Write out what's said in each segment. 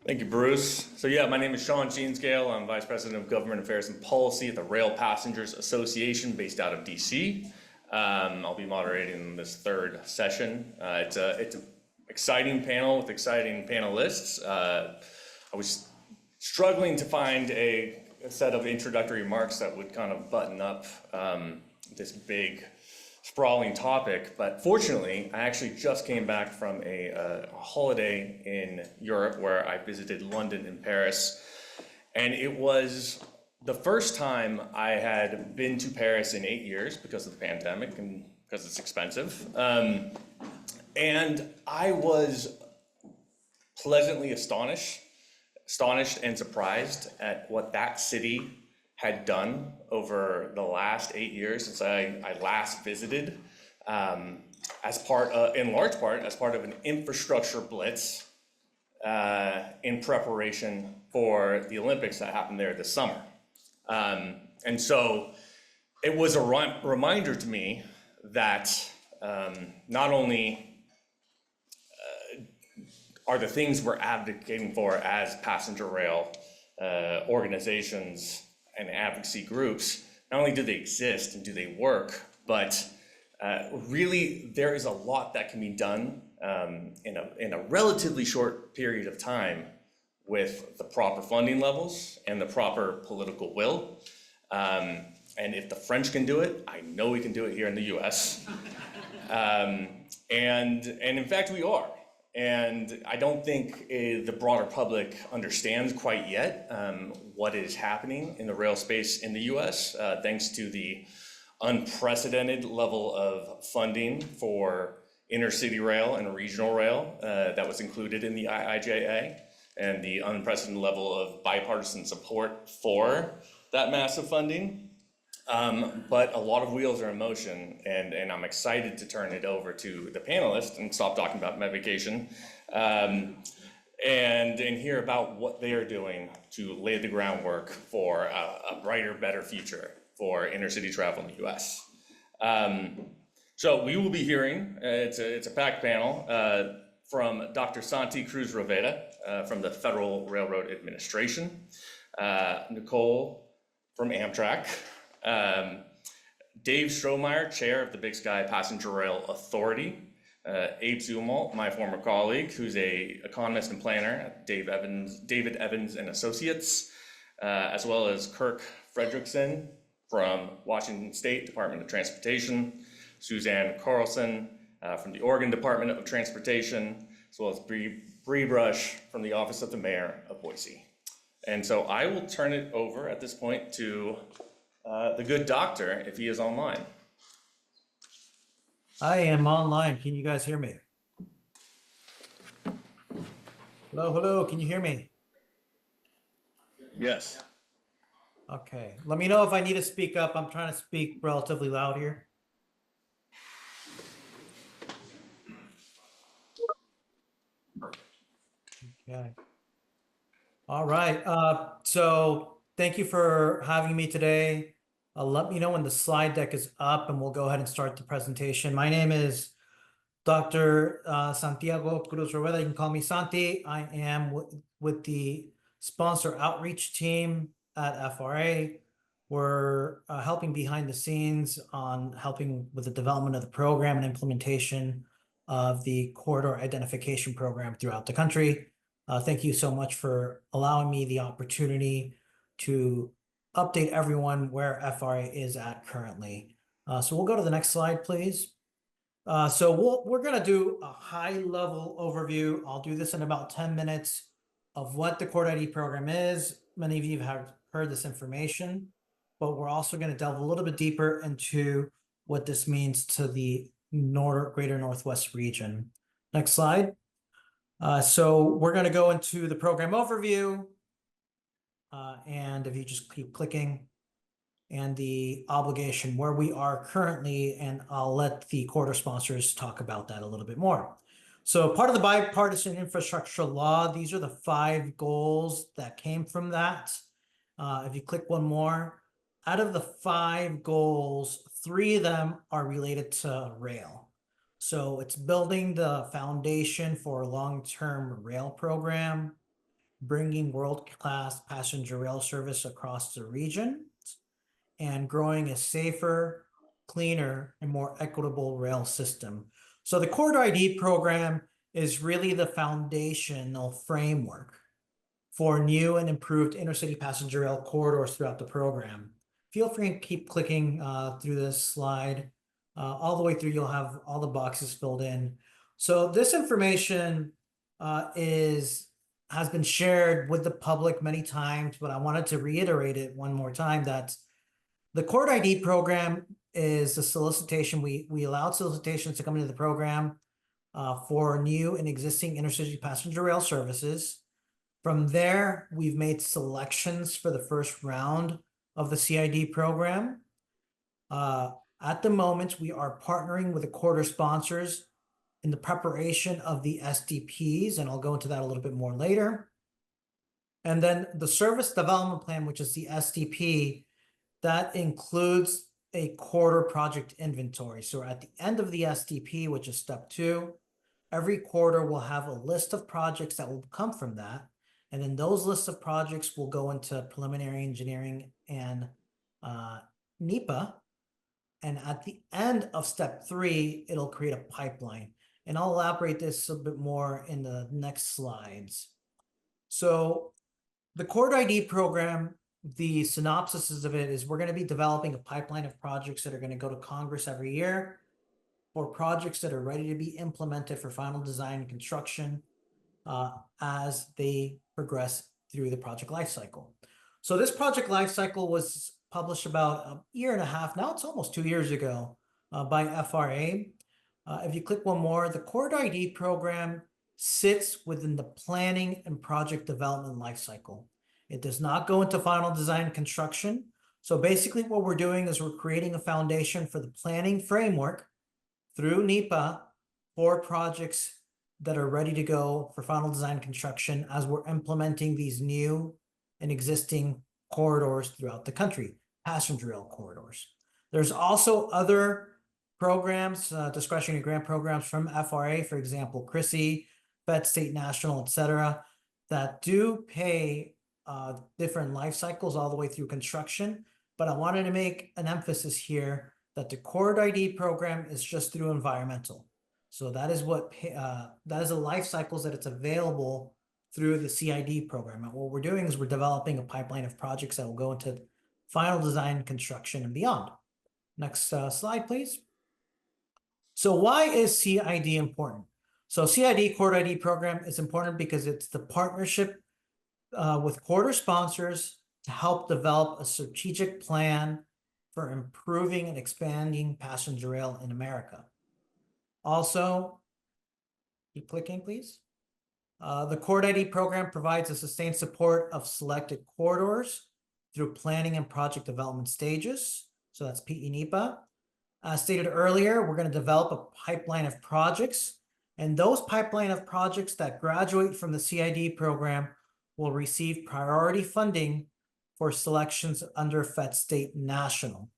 Thank you, Bruce. So yeah, my name is Sean Jeansgale. I'm Vice President of Government Affairs and Policy at the Rail Passengers Association based out of DC. I'll be moderating this third session. It's an exciting panel with exciting panelists. I was struggling to find a set of introductory remarks that would kind of button up this big sprawling topic, but fortunately, I actually just came back from a holiday in Europe where I visited London and Paris, and it was the first time I had been to Paris in 8 years because of the pandemic and because it's expensive. And I was pleasantly astonished and surprised at what that city had done over the last 8 years since I last visited, in large part, as part of an infrastructure blitz in preparation for the Olympics that happened there this summer. And so it was a reminder to me that not only are the things we're advocating for as passenger rail organizations and advocacy groups, not only do they exist and do they work, but really there is a lot that can be done in a relatively short period of time with the proper funding levels and the proper political will. And if the French can do it, I know we can do it here in the US. And in fact, we are. And I don't think the broader public understands quite yet what is happening in the rail space in the US, thanks to the unprecedented level of funding for intercity rail and regional rail that was included in the IIJA, and the unprecedented level of bipartisan support for that massive funding. But a lot of wheels are in motion, and I'm excited to turn it over to the panelists and stop talking about my vacation, and hear about what they are doing to lay the groundwork for a brighter, better future for intercity travel in the US. So we will be hearing, it's a packed panel, from Dr. Santi Cruz Roveda from the Federal Railroad Administration, Nicole from Amtrak, Dave Strohmeyer, chair of the Big Sky Passenger Rail Authority, Abe Zumwalt, my former colleague, who's an economist and planner at David Evans and Associates, as well as Kirk Fredrickson from Washington State Department of Transportation, Suzanne Carlson from the Oregon Department of Transportation, as well as Bree Brush from the Office of the Mayor of Boise. And so I will turn it over at this point to the good doctor, if he is online. I am online. Can you guys hear me? Hello, can you hear me? Yes. Okay, let me know if I need to speak up. I'm trying to speak relatively loud here. Okay. All right, so thank you for having me today. Let me know when the slide deck is up and we'll go ahead and start the presentation. My name is Dr. Santiago Cruz Roveda. You can call me Santi. I am with the sponsor outreach team at FRA. We're helping behind the scenes on helping with the development of the program and implementation of the corridor identification program throughout the country. Thank you so much for allowing me the opportunity to update everyone where FRA is at currently. So we'll go to the next slide, please. So we're going to do a high-level overview. I'll do this in about 10 minutes of what the Corridor ID program is. Many of you have heard this information, but we're also going to delve a little bit deeper into what this means to the Greater Northwest region. Next slide. So we're going to go into the program overview. And if you just keep clicking, and the obligation where we are currently, and I'll let the corridor sponsors talk about that a little bit more. So part of the bipartisan infrastructure law, these are the 5 goals that came from that. If you click one more, out of the 5 goals, 3 of them are related to rail. So it's building the foundation for a long-term rail program, bringing world-class passenger rail service across the region, and growing a safer, cleaner, and more equitable rail system. So the Corridor ID program is really the foundational framework for new and improved intercity passenger rail corridors throughout the program. Feel free to keep clicking through this slide. All the way through, you'll have all the boxes filled in. So this information has been shared with the public many times, but I wanted to reiterate it one more time that the Corridor ID program is a solicitation. We allowed solicitations to come into the program for new and existing intercity passenger rail services. From there, we've made selections for the first round of the CID program. At the moment, we are partnering with the corridor sponsors in the preparation of the SDPs, and I'll go into that a little bit more later. And then the service development plan, which is the SDP, that includes a corridor project inventory. So at the end of the SDP, which is step 2, every corridor will have a list of projects that will come from that. And then those lists of projects will go into preliminary engineering and NEPA. And at the end of step 3, it'll create a pipeline. And I'll elaborate this a bit more in the next slides. So the Corridor ID program, the synopsis of it is we're going to be developing a pipeline of projects that are going to go to Congress every year for projects that are ready to be implemented for final design and construction as they progress through the project lifecycle. So this project lifecycle was published about a year and a half, now it's almost 2 years ago, by FRA. If you click one more, the Corridor ID program sits within the planning and project development lifecycle. It does not go into final design and construction. So basically what we're doing is we're creating a foundation for the planning framework through NEPA for projects that are ready to go for final design and construction as we're implementing these new and existing corridors throughout the country, passenger rail corridors. There's also other programs, discretionary grant programs from FRA, for example, CRISI, Fed State National, etc., that do pay different life cycles all the way through construction. But I wanted to make an emphasis here that the Corridor ID program is just through environmental. So that is what that is the life cycles that it's available through the CID program. And what we're doing is we're developing a pipeline of projects that will go into final design, construction, and beyond. Next slide, please. So why is CID important? So CID, Corridor ID program, is important because it's the partnership with corridor sponsors to help develop a strategic plan for improving and expanding passenger rail in America. Also, keep clicking, please. The Corridor ID program provides a sustained support of selected corridors through planning and project development stages. So that's PE-NEPA. As stated earlier, we're going to develop a pipeline of projects, and those pipeline of projects that graduate from the CID program will receive priority funding for selections under Fed State National.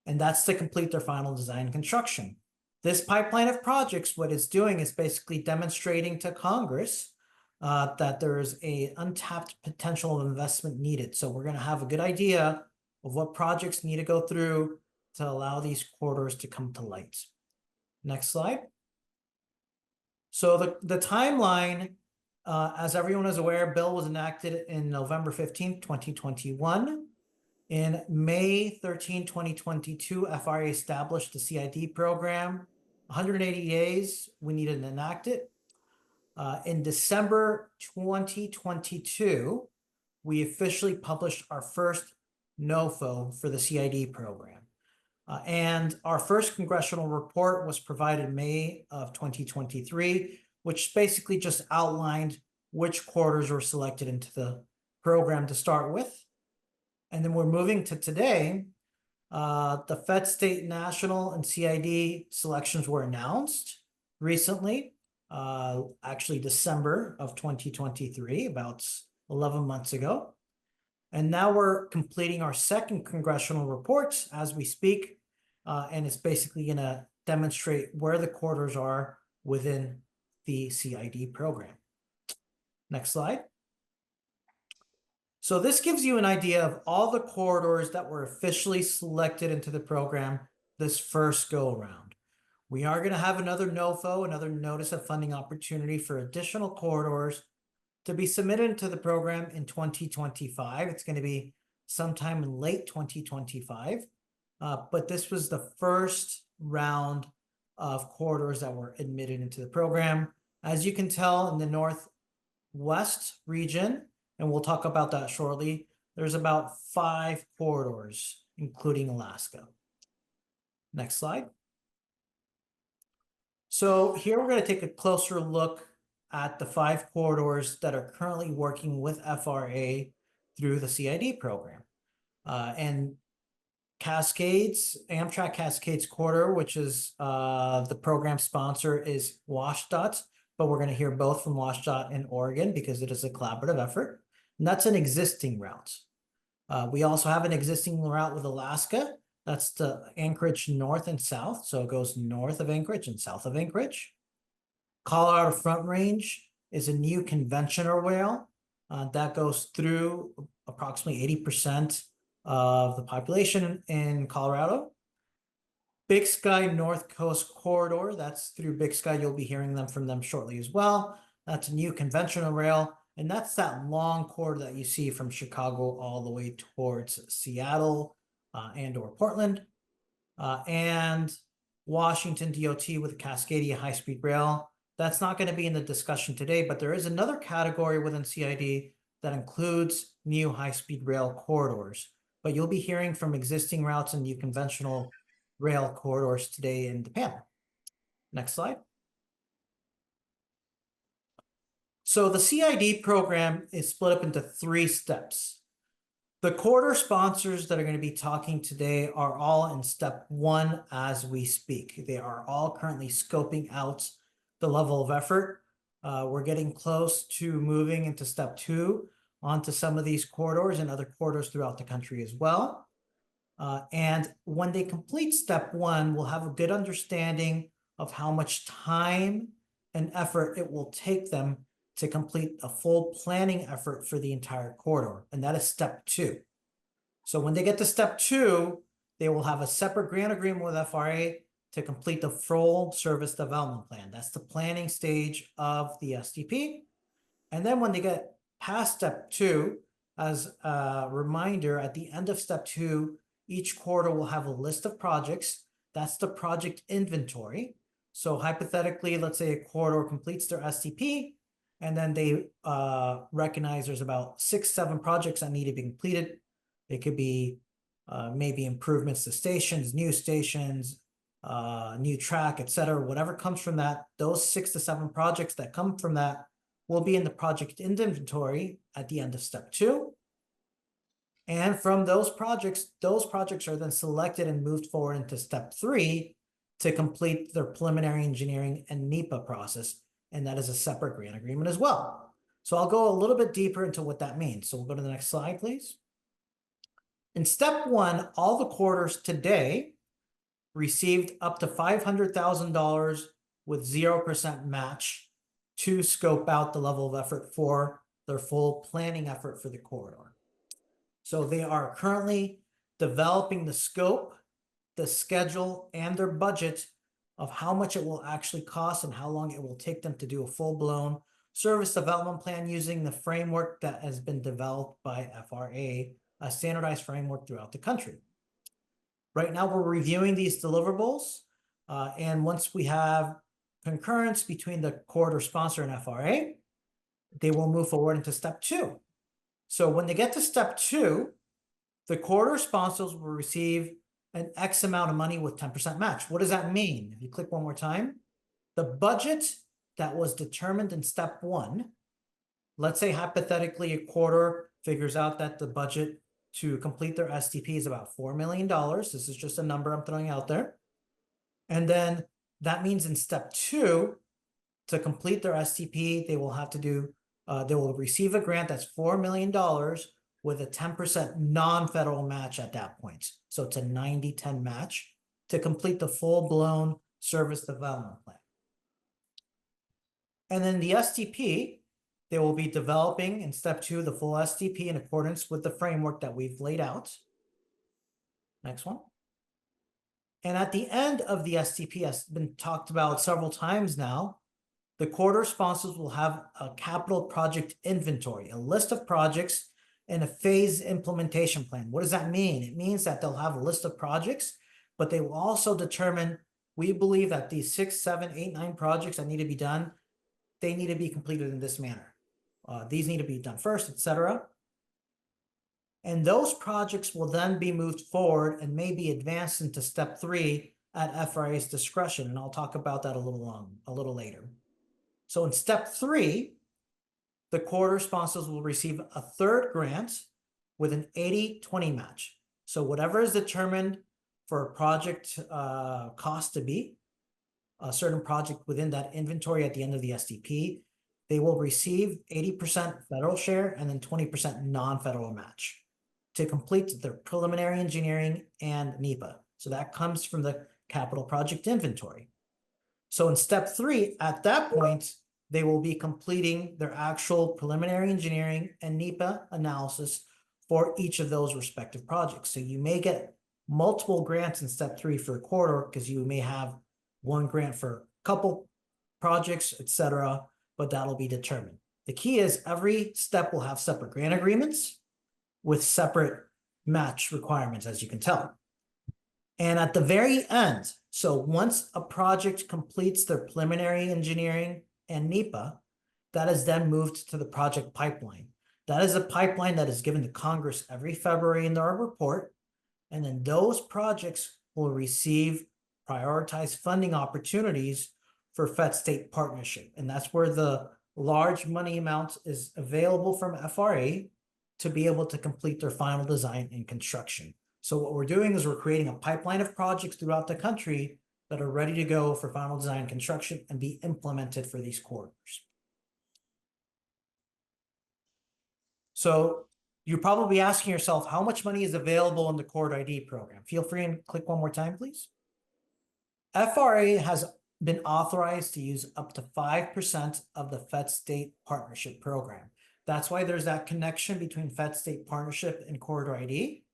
And that's to complete their final design and construction. This pipeline of projects, what it's doing is basically demonstrating to Congress that there is an untapped potential of investment needed. So we're going to have a good idea of what projects need to go through to allow these corridors to come to light. Next slide. So the timeline, as everyone is aware, bill was enacted in November 15th, 2021. In May 13, 2022, FRA established the CID program. 180 days, we needed to enact it. In December 2022, we officially published our first NOFO for the CID program. And our first congressional report was provided in May of 2023, which basically just outlined which corridors were selected into the program to start with. And then we're moving to today. The Fed State National and CID selections were announced recently, actually December of 2023, about 11 months ago. And now we're completing our second congressional report as we speak. And it's basically going to demonstrate where the corridors are within the CID program. Next slide. So this gives you an idea of all the corridors that were officially selected into the program this first go around. We are going to have another NOFO, another Notice of Funding Opportunity for additional corridors to be submitted to the program in 2025. It's going to be sometime in late 2025. But this was the first round of corridors that were admitted into the program. As you can tell in the Northwest region, and we'll talk about that shortly, there's about 5 corridors, including Alaska. Next slide. So here we're going to take a closer look at the 5 corridors that are currently working with FRA through the CID program. And Cascades, Amtrak Cascades Corridor, which is the program sponsor, is WashDOT, but we're going to hear both from WashDOT and Oregon because it is a collaborative effort. And that's an existing route. We also have an existing route with Alaska. That's the Anchorage north and south. So it goes north of Anchorage and south of Anchorage. Colorado Front Range is a new conventional rail that goes through approximately 80% of the population in Colorado. Big Sky North Coast Corridor, that's through Big Sky. You'll be hearing from them shortly as well. That's a new conventional rail, and that's that long corridor that you see from Chicago all the way towards Seattle and or Portland. And Washington DOT with the Cascadia High-Speed Rail. That's not going to be in the discussion today, but there is another category within CID that includes new high-speed rail corridors. But you'll be hearing from existing routes and new conventional rail corridors today in the panel. Next slide. So the CID program is split up into 3 steps. The corridor sponsors that are going to be talking today are all in step 1 as we speak. They are all currently scoping out the level of effort. We're getting close to moving into step 2 onto some of these corridors and other corridors throughout the country as well. And when they complete step 1, we'll have a good understanding of how much time and effort it will take them to complete a full planning effort for the entire corridor. And that is step 2. So when they get to step 2, they will have a separate grant agreement with FRA to complete the full service development plan. That's the planning stage of the SDP. And then when they get past step 2, as a reminder, at the end of step 2, each corridor will have a list of projects. That's the project inventory. So hypothetically, let's say a corridor completes their SDP, and then they recognize there's about 6-7 projects that need to be completed. It could be maybe improvements to stations, new track, etc. Whatever comes from that, those 6 to 7 projects that come from that will be in the project inventory at the end of step 2. And from those projects are then selected and moved forward into step 3 to complete their preliminary engineering and NEPA process. And that is a separate grant agreement as well. So I'll go a little bit deeper into what that means. So we'll go to the next slide, please. In step 1, all the corridors today received up to $500,000 with 0% match to scope out the level of effort for their full planning effort for the corridor. So they are currently developing the scope, the schedule, and their budget of how much it will actually cost and how long it will take them to do a full-blown service development plan using the framework that has been developed by FRA, a standardized framework throughout the country. Right now, we're reviewing these deliverables, and once we have concurrence between the corridor sponsor and FRA, they will move forward into step 2. So when they get to step 2, the corridor sponsors will receive an X amount of money with 10% match. What does that mean? If you click one more time, the budget that was determined in step 1, let's say hypothetically a corridor figures out that the budget to complete their SDP is about $4 million. This is just a number I'm throwing out there. And then that means in step 2, to complete their SDP, they will have to do, they will receive a grant that's $4 million with a 10% non-federal match at that point. So it's a 90-10 match to complete the full-blown service development plan. And then the SDP They will be developing in step 2 the full STP in accordance with the framework that we've laid out. Next one. And at the end of the STP, has been talked about several times now, the corridor sponsors will have a capital project inventory, a list of projects and a phase implementation plan. What does that mean? It means that they'll have a list of projects, but they will also determine, we believe that these 6, 7, 8, 9 projects that need to be done, they need to be completed in this manner. These need to be done first, etc. And those projects will then be moved forward and may be advanced into step 3 at FRA's discretion. And I'll talk about that a little later. So in step 3, the corridor sponsors will receive a third grant with an 80-20 match. So whatever is determined for a project cost to be, a certain project within that inventory at the end of the STP, they will receive 80% federal share and then 20% non-federal match to complete their preliminary engineering and NEPA. So that comes from the capital project inventory. So in step 3, at that point, they will be completing their actual preliminary engineering and NEPA analysis for each of those respective projects. So you may get multiple grants in step 3 for a corridor because you may have one grant for a couple projects, etc., but that'll be determined. The key is every step will have separate grant agreements with separate match requirements, as you can tell. And at the very end, so once a project completes their preliminary engineering and NEPA, that is then moved to the project pipeline. That is a pipeline that is given to Congress every February in our report. And then those projects will receive prioritized funding opportunities for Fed-State partnership. And that's where the large money amount is available from FRA to be able to complete their final design and construction. So what we're doing is we're creating a pipeline of projects throughout the country that are ready to go for final design construction and be implemented for these corridors. So you're probably asking yourself, how much money is available in the Corridor ID program? Feel free and click one more time, please. FRA has been authorized to use up to 5% of the Fed-State Partnership Program. That's why there's that connection between Fed-State Partnership and Corridor ID.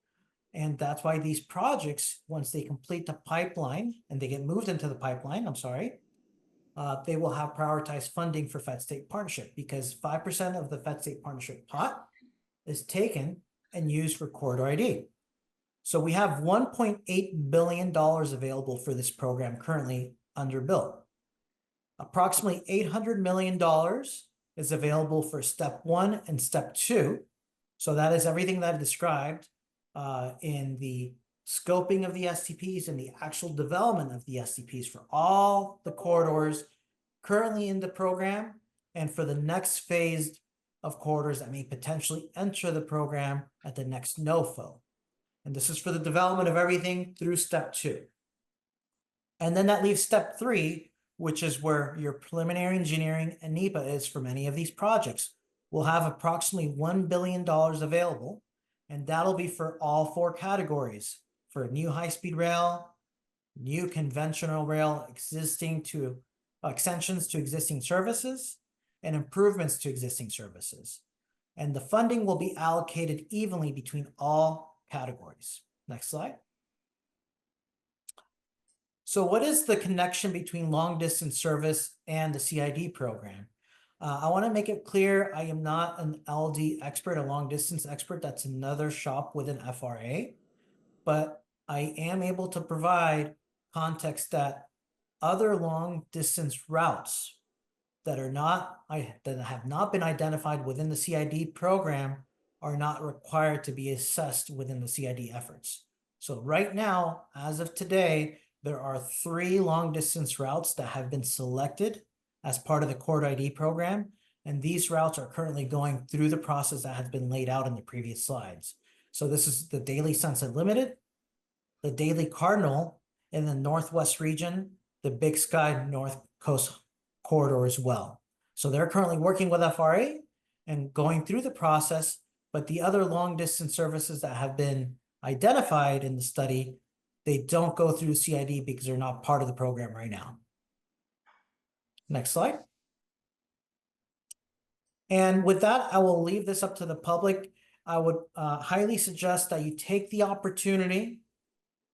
And that's why these projects, once they complete the pipeline and they get moved into the pipeline, they will have prioritized funding for Fed-State Partnership because 5% of the Fed-State Partnership pot is taken and used for Corridor ID. So we have $1.8 billion available for this program currently under bill. Approximately $800 million is available for step 1 and step 2. So that is everything that I described in the scoping of the STPs and the actual development of the STPs for all the corridors currently in the program and for the next phase of corridors that may potentially enter the program at the next NOFO. And this is for the development of everything through step 2. And then that leaves step 3, which is where your preliminary engineering and NEPA is for many of these projects. We'll have approximately $1 billion available, and that'll be for all 4 categories: for new high-speed rail, new conventional rail, extensions to existing services, and improvements to existing services. And the funding will be allocated evenly between all categories. Next slide. So what is the connection between long distance service and the CID program? I want to make it clear, I am not an LD expert, a long distance expert. That's another shop within FRA, but I am able to provide context that other long distance routes that have not been identified within the CID program are not required to be assessed within the CID efforts. So right now, as of today, there are 3 long distance routes that have been selected as part of the Corridor ID program. And these routes are currently going through the process that has been laid out in the previous slides. So this is the Daily Sunset Limited, the Daily Cardinal in the Northwest region, the Big Sky North Coast Corridor as well. So they're currently working with FRA and going through the process, but the other long distance services that have been identified in the study, they don't go through CID because they're not part of the program right now. Next slide. And with that, I will leave this up to the public. I would highly suggest that you take the opportunity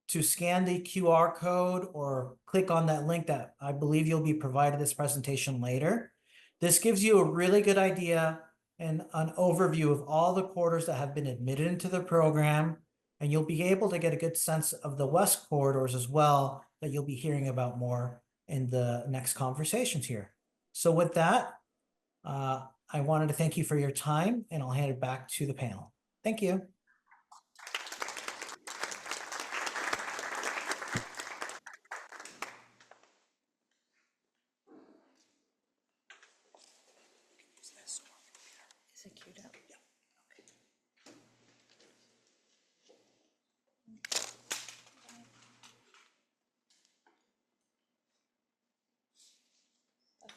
to scan the QR code or click on that link that I believe you'll be provided this presentation later. This gives you a really good idea and an overview of all the corridors that have been admitted into the program, and you'll be able to get a good sense of the West corridors as well that you'll be hearing about more in the next conversations here. So with that, I wanted to thank you for your time, and I'll hand it back to the panel. Thank you. Is it queued up?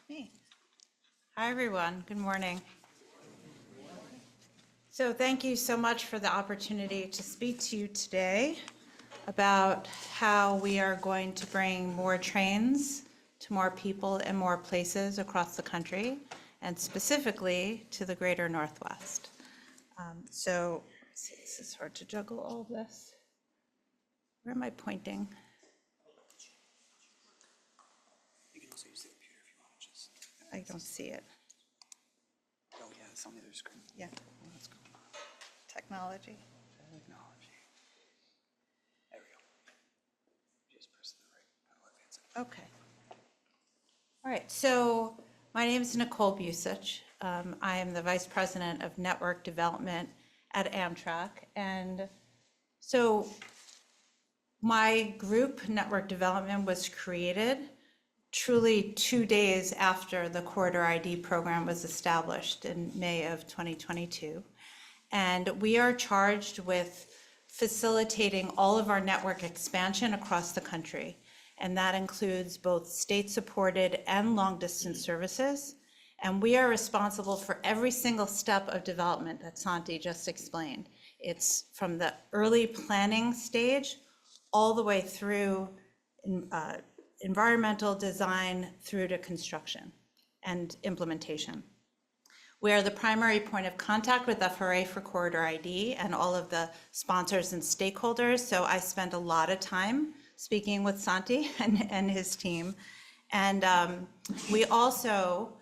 Me. Hi, everyone. Good morning. So thank you so much for the opportunity to speak to you today about how we are going to bring more trains to more people and more places across the country, and specifically to the greater Northwest. So, let's see, this is hard to juggle all of this. Where am I pointing? You can also use the computer if you want to just. I don't see it. Oh, yeah, it's on the other screen. Yeah, What's going on? technology. Technology. There we go. Just press the right. I'll advance it. Okay. All right, so my name is Nicole Busich. I am the Vice President of Network Development at Amtrak. And so my group, Network Development, was created truly 2 days after the Corridor ID program was established in May of 2022. And we are charged with facilitating all of our network expansion across the country. And that includes both state-supported and long-distance services. And we are responsible for every single step of development that Santi just explained. It's from the early planning stage all the way through environmental design through to construction and implementation. We are the primary point of contact with FRA for Corridor ID and all of the sponsors and stakeholders. So I spend a lot of time speaking with Santi and his team. And we also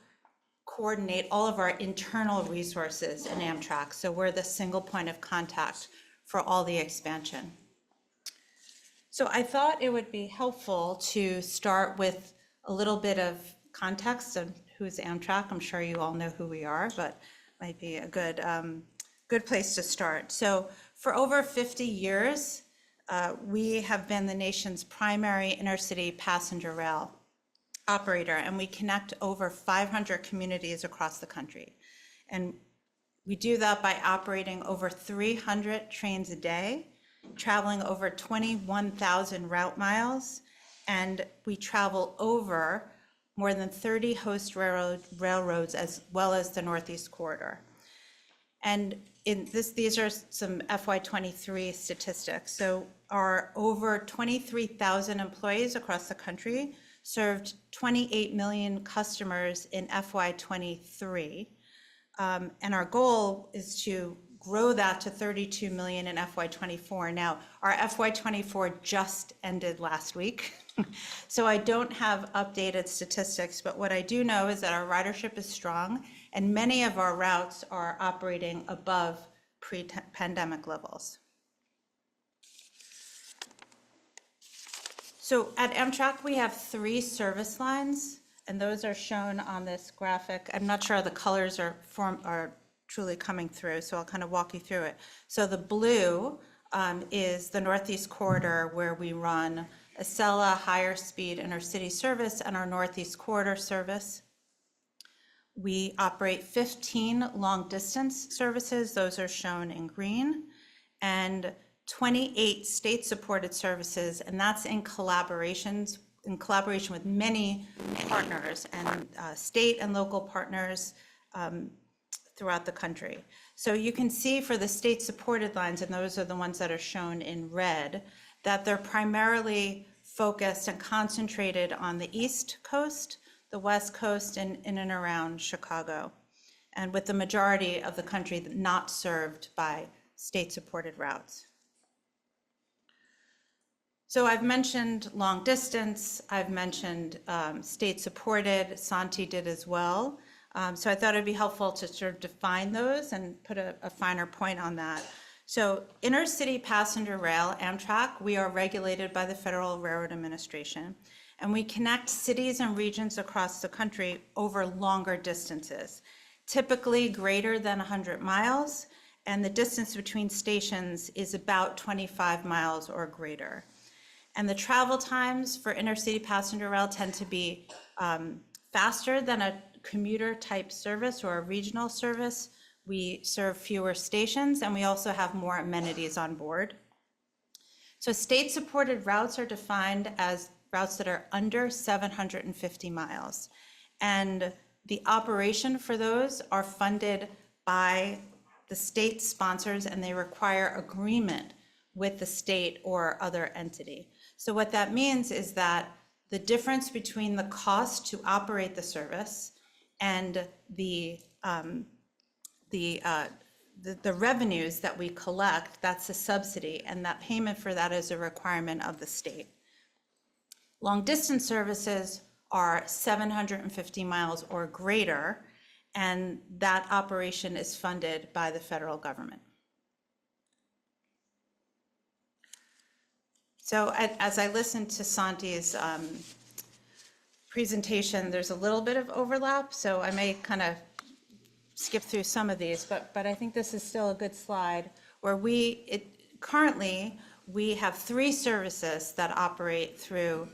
coordinate all of our internal resources in Amtrak. So we're the single point of contact for all the expansion. So I thought it would be helpful to start with a little bit of context of who's Amtrak. I'm sure you all know who we are, but might be a good place to start. So for over 50 years, we have been the nation's primary intercity passenger rail operator, and we connect over 500 communities across the country. And we do that by operating over 300 trains a day, traveling over 21,000 route miles, and we travel over more than 30 host railroads as well as the Northeast Corridor. And these are some FY23 statistics. So our over 23,000 employees across the country served 28 million customers in FY23. And our goal is to grow that to 32 million in FY24. Now, our FY24 just ended last week. So I don't have updated statistics, but what I do know is that our ridership is strong and many of our routes are operating above pre-pandemic levels. So at Amtrak, we have 3 service lines, and those are shown on this graphic. I'm not sure the colors are truly coming through, so I'll kind of walk you through it. So the blue is the Northeast Corridor, where we run Acela higher speed intercity service and our Northeast Corridor service. We operate 15 long distance services. Those are shown in green, and 28 state supported services. And that's in collaboration with many partners and state and local partners throughout the country. So you can see for the state supported lines, and those are the ones that are shown in red, that they're primarily focused and concentrated on the East Coast, the West Coast, and in and around Chicago. and with the majority of the country not served by state-supported routes. So I've mentioned long distance, I've mentioned state-supported, Santi did as well. So I thought it'd be helpful to sort of define those and put a finer point on that. So intercity passenger rail, Amtrak, we are regulated by the Federal Railroad Administration, and we connect cities and regions across the country over longer distances, typically greater than 100 miles, and the distance between stations is about 25 miles or greater. And the travel times for intercity passenger rail tend to be faster than a commuter type service or a regional service. We serve fewer stations, and we also have more amenities on board. So state-supported routes are defined as routes that are under 750 miles. And the operation for those are funded by the state sponsors, and they require agreement with the state or other entity. So what that means is that the difference between the cost to operate the service and the revenues that we collect, that's a subsidy, and that payment for that is a requirement of the state. Long distance services are 750 miles or greater, and that operation is funded by the federal government. So as I listened to Santi's presentation, there's a little bit of overlap, so I may kind of skip through some of these, but I think this is still a good slide where currently we have 3 services that operate through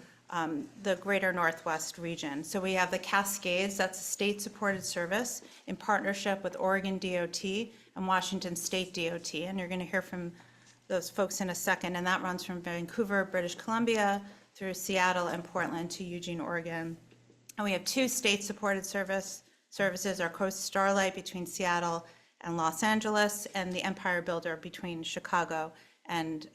the greater Northwest region. So we have the Cascades, that's a state-supported service in partnership with Oregon DOT and Washington State DOT, and you're going to hear from those folks in a second, and that runs from Vancouver, British Columbia, through Seattle and Portland to Eugene, Oregon. And we have 2 state-supported services, our Coast Starlight between Seattle and Los Angeles, and the Empire Builder between Chicago and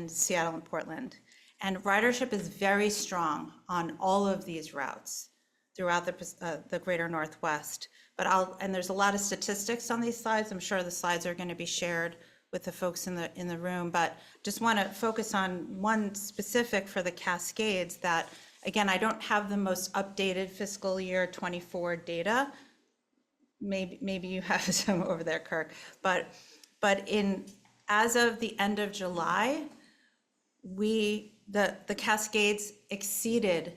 Seattle and Portland. And ridership is very strong on all of these routes throughout the greater Northwest. And there's a lot of statistics on these slides. I'm sure the slides are going to be shared with the folks in the room, but just want to focus on one specific for the Cascades that, again, I don't have the most updated fiscal year 24 data. Maybe you have some over there, Kirk. But as of the end of July, the Cascades exceeded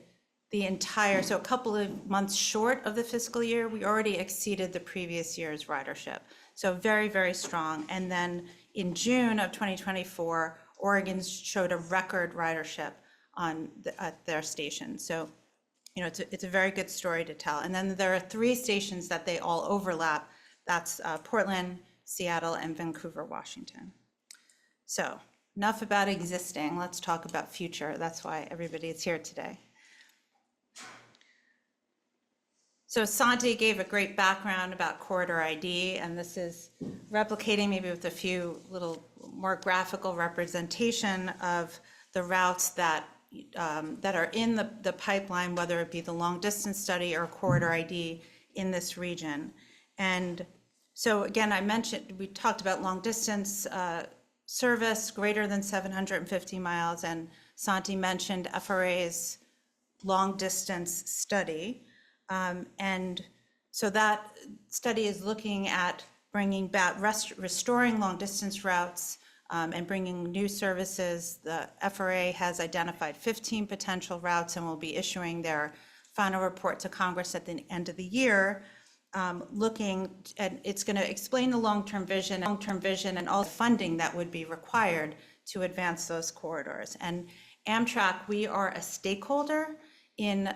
the entire, so a couple of months short of the fiscal year, we already exceeded the previous year's ridership. So very, very strong. And then in June of 2024, Oregon showed a record ridership at their station. So, it's a very good story to tell. And then there are 3 stations that they all overlap. That's Portland, Seattle, and Vancouver, Washington. So enough about existing. Let's talk about future. That's why everybody is here today. So Santi gave a great background about Corridor ID, and this is replicating maybe with a few little more graphical representation of the routes that are in the pipeline, whether it be the long distance study or Corridor ID in this region. And so again, we talked about long distance service greater than 750 miles, and Santi mentioned FRA's long distance study. And so that study is looking at bringing back, restoring long distance routes and bringing new services. The FRA has identified 15 potential routes and will be issuing their final report to Congress at the end of the year, looking at, it's going to explain the long-term vision and all the funding that would be required to advance those corridors. And Amtrak, we are a stakeholder in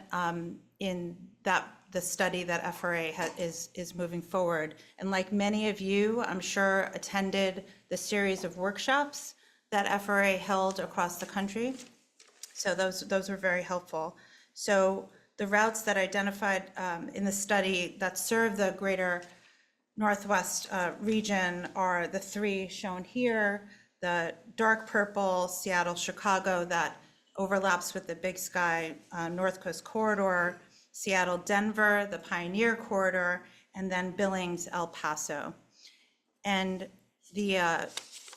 the study that FRA is moving forward. And like many of you, I'm sure, attended the series of workshops that FRA held across the country. So those were very helpful. So the routes that identified in the study that serve the greater Northwest region are the 3 shown here. The dark purple, Seattle, Chicago, that overlaps with the Big Sky North Coast Corridor, Seattle, Denver, the Pioneer Corridor, and then Billings, El Paso. And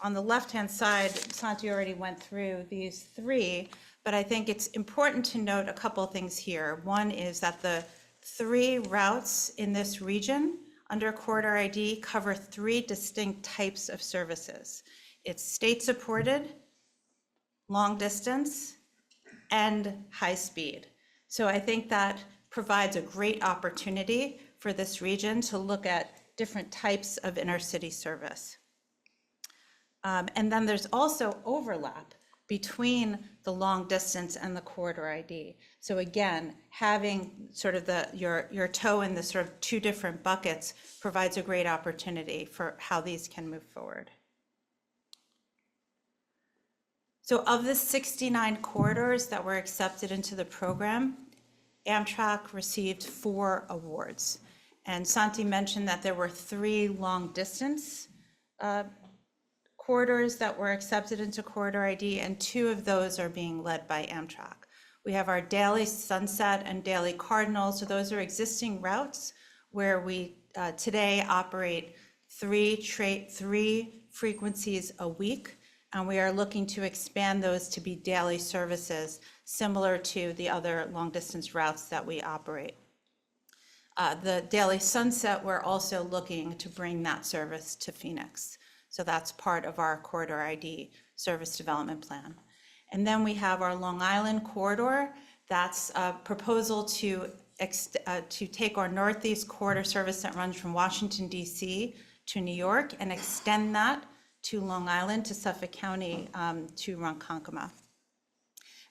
on the left-hand side, Santi already went through these three, but I think it's important to note a couple things here. One is that the 3 routes in this region under Corridor ID cover 3 distinct types of services. It's state-supported, long distance, and high speed. So I think that provides a great opportunity for this region to look at different types of intercity service. And then there's also overlap between the long distance and the Corridor ID. So again, having sort of your toe in the sort of 2 different buckets provides a great opportunity for how these can move forward. So of the 69 corridors that were accepted into the program, Amtrak received 4 awards. And Santi mentioned that there were 3 long distance corridors that were accepted into Corridor ID, and 2 of those are being led by Amtrak. We have our Daily Sunset and Daily Cardinal, so those are existing routes where we today operate 3 frequencies a week, and we are looking to expand those to be daily services similar to the other long distance routes that we operate. The Daily Sunset, we're also looking to bring that service to Phoenix. So that's part of our Corridor ID service development plan. And then we have our Long Island corridor. That's a proposal to take our Northeast corridor service that runs from Washington, D.C. to New York and extend that to Long Island, to Suffolk County, to Ronkonkoma.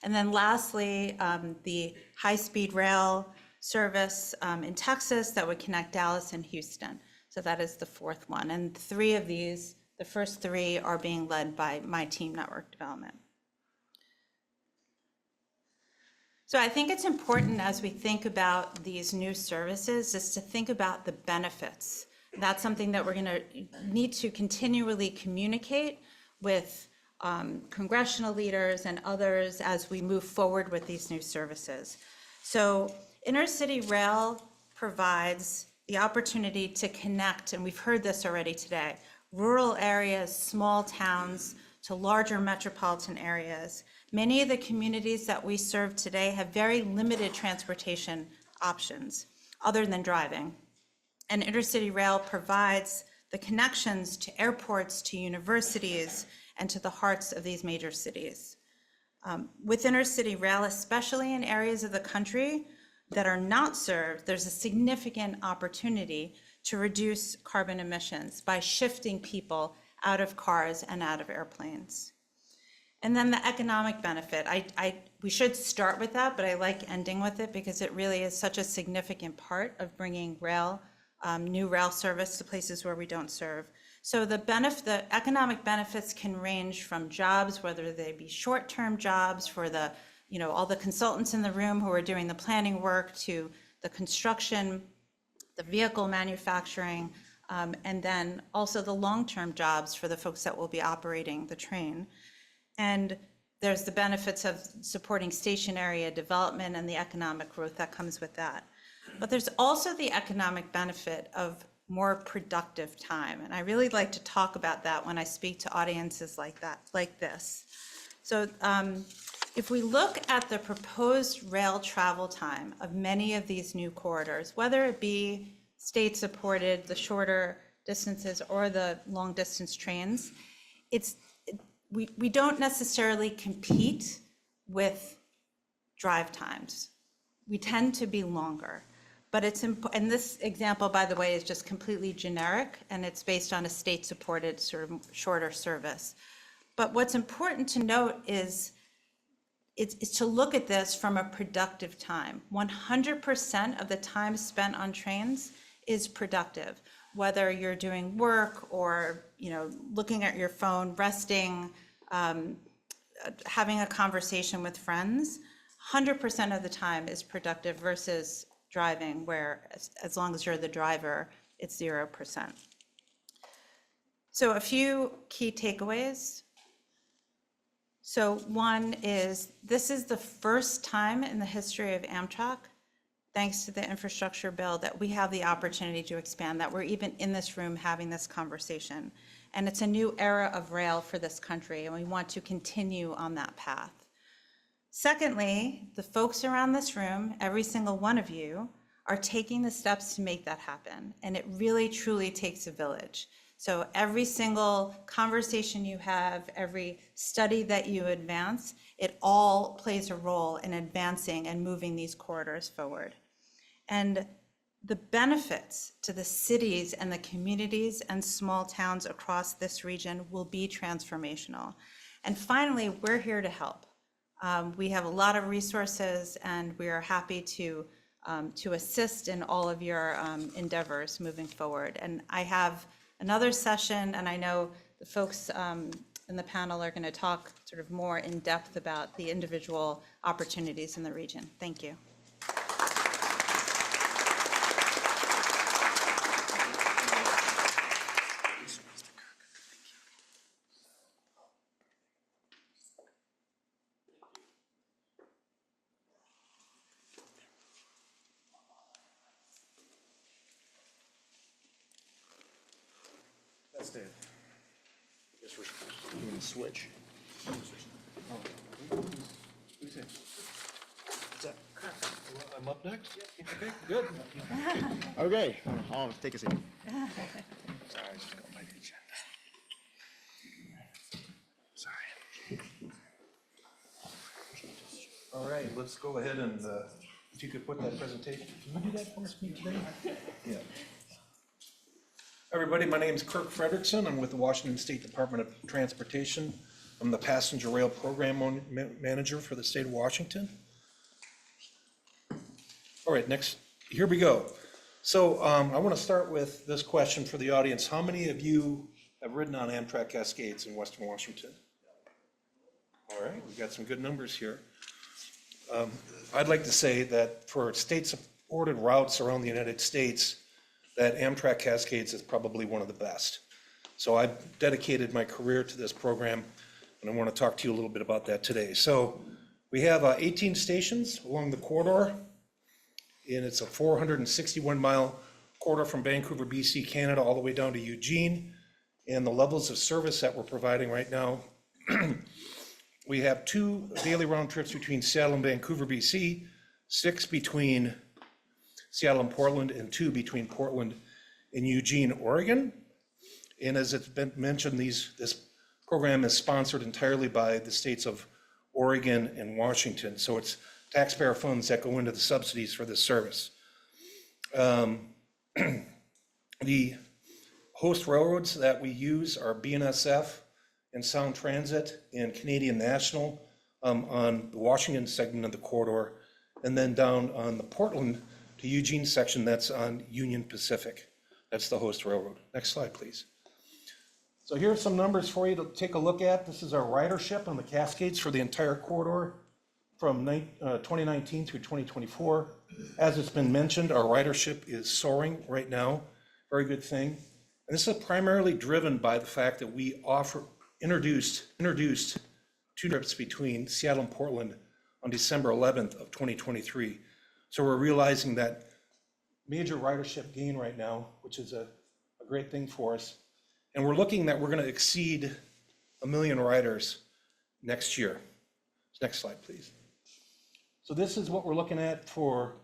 And then lastly, the high-speed rail service in Texas that would connect Dallas and Houston. So that is the 4th one. And 3 of these, the first 3 are being led by my team, Network Development. So I think it's important as we think about these new services is to think about the benefits. That's something that we're going to need to continually communicate with congressional leaders and others as we move forward with these new services. So intercity rail provides the opportunity to connect, and we've heard this already today, rural areas, small towns, to larger metropolitan areas. Many of the communities that we serve today have very limited transportation options other than driving. And intercity rail provides the connections to airports, to universities, and to the hearts of these major cities. With intercity rail, especially in areas of the country that are not served, there's a significant opportunity to reduce carbon emissions by shifting people out of cars and out of airplanes. And then the economic benefit. We should start with that, but I like ending with it because it really is such a significant part of bringing new rail service to places where we don't serve. So the economic benefits can range from jobs, whether they be short-term jobs for all the consultants in the room who are doing the planning work, to the construction, the vehicle manufacturing, and then also the long-term jobs for the folks that will be operating the train. And there's the benefits of supporting station area development and the economic growth that comes with that. But there's also the economic benefit of more productive time. And I really like to talk about that when I speak to audiences like this. So if we look at the proposed rail travel time of many of these new corridors, whether it be state-supported, the shorter distances, or the long-distance trains, we don't necessarily compete with drive times. We tend to be longer. But and this example, by the way, is just completely generic, and it's based on a state-supported sort of shorter service. But what's important to note is to look at this from a productive time. 100% of the time spent on trains is productive, whether you're doing work or looking at your phone, resting, having a conversation with friends. 100% of the time is productive versus driving, where as long as you're the driver, it's 0%. So a few key takeaways. So one is, this is the first time in the history of Amtrak thanks to the infrastructure bill, that we have the opportunity to expand, that we're even in this room having this conversation. And it's a new era of rail for this country, and we want to continue on that path. Secondly, the folks around this room, every single one of you, are taking the steps to make that happen. And it really, truly takes a village. So every single conversation you have, every study that you advance, it all plays a role in advancing and moving these corridors forward. And the benefits to the cities and the communities and small towns across this region will be transformational. And finally, we're here to help. We have a lot of resources, and we are happy to assist in all of your endeavors moving forward. And I have another session, and I know the folks in the panel are going to talk sort of more in depth about the individual opportunities in the region. Thank you. That's it. Guess we're doing the switch. Who's it? What's that? I'm up next? Okay, good. Okay, I'll take a seat. Sorry, I just got my agenda. Sorry. All right, let's go ahead and, if you could put that presentation, can you do that for us today? Yeah. Everybody, my name is Kirk Frederickson. I'm with the Washington State Department of Transportation. I'm the Passenger Rail Program Manager for the state of Washington. All right, next, here we go. So I want to start with this question for the audience. How many of you have ridden on Amtrak Cascades in Western Washington? All right, we've got some good numbers here. I'd like to say that for state-supported routes around the United States, that Amtrak Cascades is probably one of the best. So I've dedicated my career to this program, and I want to talk to you a little bit about that today. So we have 18 stations along the corridor, and it's a 461-mile corridor from Vancouver, BC, Canada, all the way down to Eugene. And the levels of service that we're providing right now, we have 2 daily round trips between Seattle and Vancouver, BC, 6 between Seattle and Portland, and 2 between Portland and Eugene, Oregon. And as it's been mentioned, this program is sponsored entirely by the states of Oregon and Washington. So it's taxpayer funds that go into the subsidies for this service. The host railroads that we use are BNSF and Sound Transit and Canadian National on the Washington segment of the corridor, and then down on the Portland to Eugene section, that's on Union Pacific. That's the host railroad. Next slide, please. So here are some numbers for you to take a look at. This is our ridership on the Cascades for the entire corridor from 2019 through 2024. As it's been mentioned, our ridership is soaring right now. Very good thing. And this is primarily driven by the fact that we introduced 2 trips between Seattle and Portland on December 11th of 2023. So we're realizing that major ridership gain right now, which is a great thing for us. And we're looking that we're going to exceed 1 million riders next year. Next slide, please. So this is what we're looking at for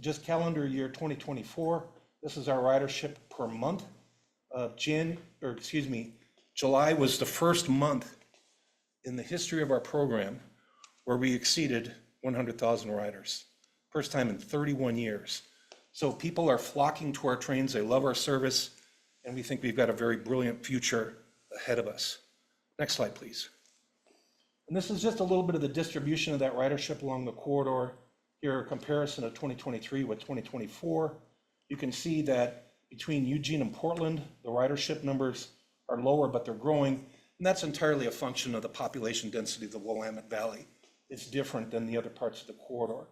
just calendar year 2024. This is our ridership per month. July was the first month in the history of our program where we exceeded 100,000 riders. First time in 31 years. So people are flocking to our trains, they love our service, and we think we've got a very brilliant future ahead of us. Next slide, please. And this is just a little bit of the distribution of that ridership along the corridor. Here, a comparison of 2023 with 2024. You can see that between Eugene and Portland, the ridership numbers are lower, but they're growing. And that's entirely a function of the population density of the Willamette Valley. It's different than the other parts of the corridor.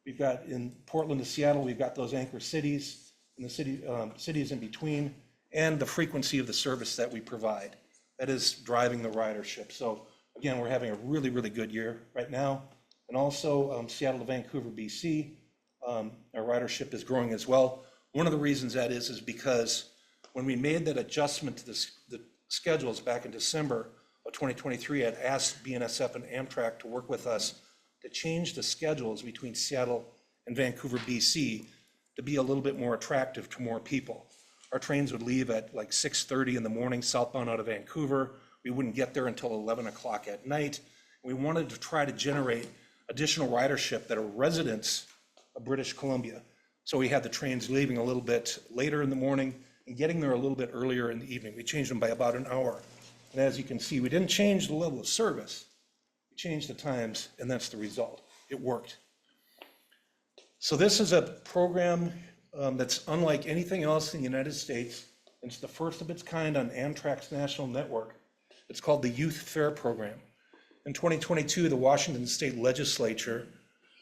We've got in Portland to Seattle, we've got those anchor cities and the cities in between, and the frequency of the service that we provide. That is driving the ridership. So again, we're having a really, really good year right now. And also Seattle to Vancouver, BC, Our ridership is growing as well. One of the reasons that is because when we made that adjustment to the schedules back in December of 2023, I'd asked BNSF and Amtrak to work with us to change the schedules between Seattle and Vancouver, BC, to be a little bit more attractive to more people. Our trains would leave at like 6:30 in the morning southbound out of Vancouver. We wouldn't get there until 11 o'clock at night. We wanted to try to generate additional ridership that are residents of British Columbia. So we had the trains leaving a little bit later in the morning and getting there a little bit earlier in the evening. We changed them by about an hour. And as you can see, we didn't change the level of service. We changed the times, and that's the result. It worked. So this is a program that's unlike anything else in the United States. It's the first of its kind on Amtrak's national network. It's called the Youth Fare Program. In 2022, the Washington State Legislature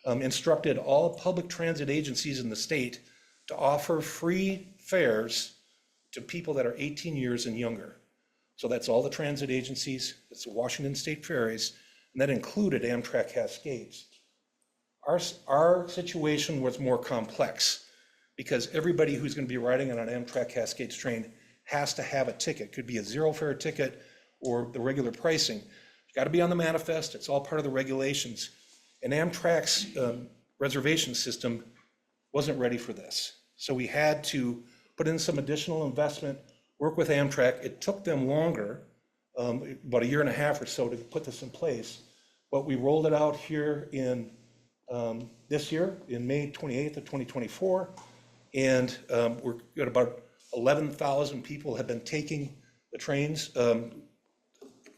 instructed all public transit agencies in the state to offer free fares to people that are 18 years and younger. So that's all the transit agencies, it's the Washington State Ferries, and that included Amtrak Cascades. Our situation was more complex because everybody who's going to be riding on an Amtrak Cascades train has to have a ticket. Could be a zero fare ticket or the regular pricing. It's got to be on the manifest. It's all part of the regulations. And Amtrak's reservation system wasn't ready for this. So we had to put in some additional investment, work with Amtrak. It took them longer, about a year and a half or so to put this in place. But we rolled it out here in this year, in May 28th of 2024. And we're at about 11,000 people have been taking the trains.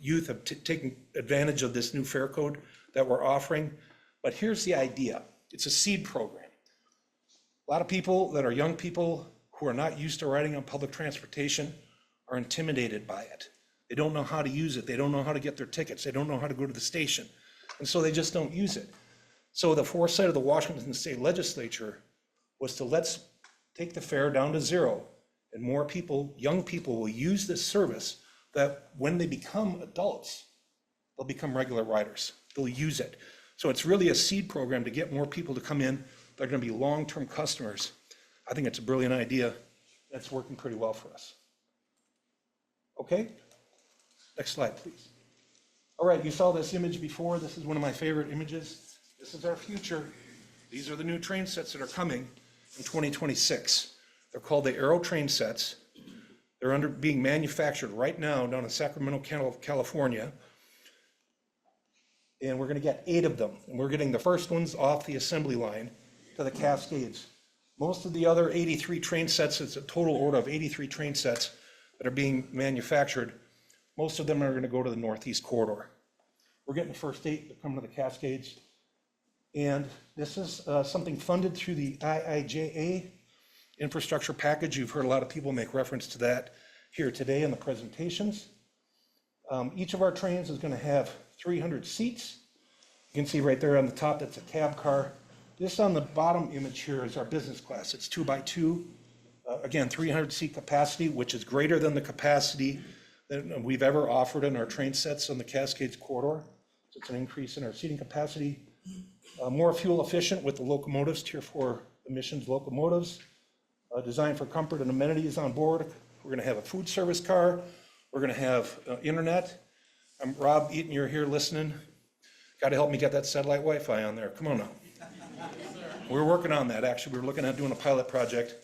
Youth have taken advantage of this new fare code that we're offering. But here's the idea. It's a seed program. A lot of people that are young people who are not used to riding on public transportation are intimidated by it. They don't know how to use it. They don't know how to get their tickets. They don't know how to go to the station. And so they just don't use it. So the foresight of the Washington State Legislature was to let's take the fare down to zero, and more people, young people, will use this service that when they become adults, they'll become regular riders. They'll use it. So it's really a seed program to get more people to come in. They're going to be long-term customers. I think it's a brilliant idea. That's working pretty well for us. Okay, next slide, please. All right, you saw this image before. This is one of my favorite images. This is our future. These are the new train sets that are coming in 2026. They're called the Aero train sets. They're being manufactured right now down in Sacramento, California. And we're going to get 8 of them. And we're getting the first ones off the assembly line to the Cascades. Most of the other 83 train sets, it's a total order of 83 train sets that are being manufactured. Most of them are going to go to the Northeast Corridor. We're getting the first 8 that come to the Cascades. And this is something funded through the IIJA infrastructure package. You've heard a lot of people make reference to that here today in the presentations. Each of our trains is going to have 300 seats. You can see right there on the top, that's a cab car. This on the bottom image here is our business class. It's 2x2. Again, 300 seat capacity, which is greater than the capacity that we've ever offered in our train sets on the Cascades corridor. So it's an increase in our seating capacity. More fuel efficient with the locomotives, Tier 4 emissions locomotives. Designed for comfort and amenities on board. We're going to have a food service car. We're going to have internet. Rob Eaton, you're here listening. Got to help me get that satellite Wi-Fi on there. Come on now. We're working on that. Actually, we're looking at doing a pilot project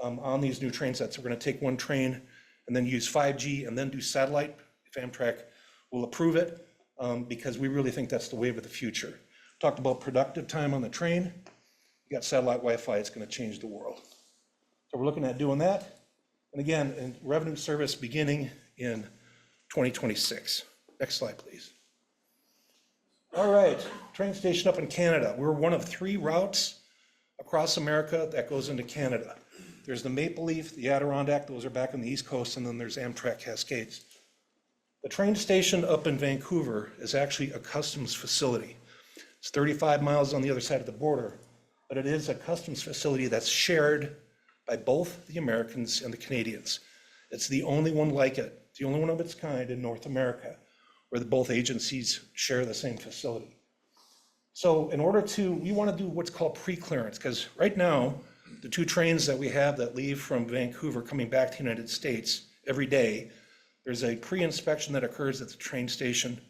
on these new train sets. We're going to take one train and then use 5G and then do satellite if Amtrak will approve it, because we really think that's the wave of the future. Talked about productive time on the train. You got satellite Wi-Fi, it's going to change the world. So we're looking at doing that. And again, in revenue service beginning in 2026. Next slide, please. All right, train station up in Canada. We're one of 3 routes across America that goes into Canada. There's the Maple Leaf, the Adirondack, those are back on the East Coast, and then there's Amtrak Cascades. The train station up in Vancouver is actually a customs facility. It's 35 miles on the other side of the border, but it is a customs facility that's shared by both the Americans and the Canadians. It's the only one like it, the only one of its kind in North America, where both agencies share the same facility. So in order to, we want to do what's called pre-clearance, because right now, the 2 trains that we have that leave from Vancouver coming back to the United States every day, there's a pre-inspection that occurs at the train station,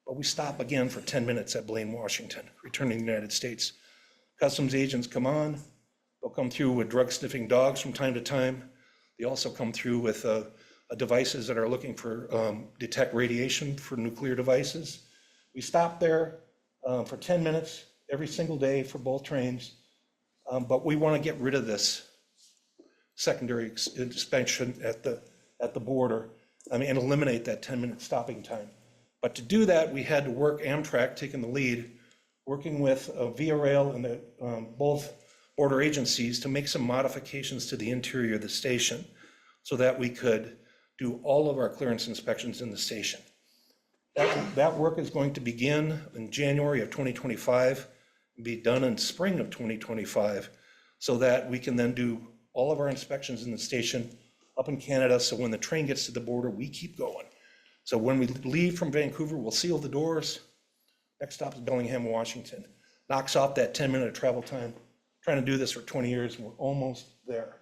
but we stop again for 10 minutes at Blaine, Washington, returning to the United States. Customs agents come on, they'll come through with drug sniffing dogs from time to time. They also come through with devices that are looking for, detect radiation for nuclear devices. We stop there for 10 minutes every single day for both trains, but we want to get rid of this secondary inspection at the border, and eliminate that 10-minute stopping time. But to do that, we had to work, Amtrak taking the lead, working with Via Rail and the, both border agencies to make some modifications to the interior of the station so that we could do all of our clearance inspections in the station. That work is going to begin in January of 2025 and be done in spring of 2025 so that we can then do all of our inspections in the station up in Canada. So when the train gets to the border, we keep going. So when we leave from Vancouver, we'll seal the doors. Next stop is Bellingham, Washington. Knocks off that 10-minute travel time. Trying to do this for 20 years and we're almost there.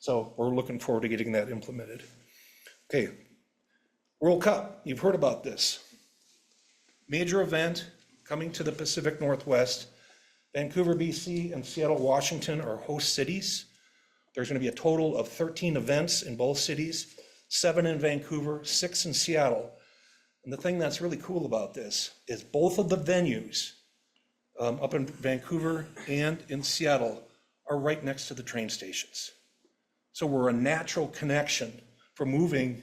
So we're looking forward to getting that implemented. Okay, World Cup, you've heard about this. Major event coming to the Pacific Northwest. Vancouver, BC and Seattle, Washington are host cities. There's going to be a total of 13 events in both cities, 7 in Vancouver, 6 in Seattle. And the thing that's really cool about this is both of the venues up in Vancouver and in Seattle are right next to the train stations. So we're a natural connection for moving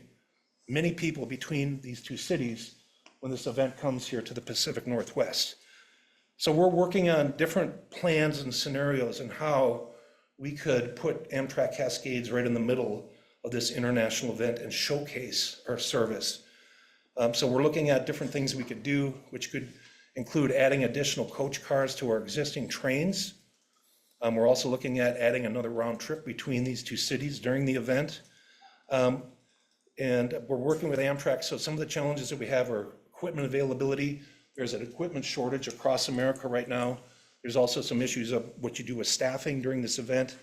many people between these 2 cities when this event comes here to the Pacific Northwest. So we're working on different plans and scenarios and how we could put Amtrak Cascades right in the middle of this international event and showcase our service. So we're looking at different things we could do, which could include adding additional coach cars to our existing trains. We're also looking at adding another round trip between these 2 cities during the event. And we're working with Amtrak. So some of the challenges that we have are equipment availability. There's an equipment shortage across America right now. There's also some issues of what you do with staffing during this event.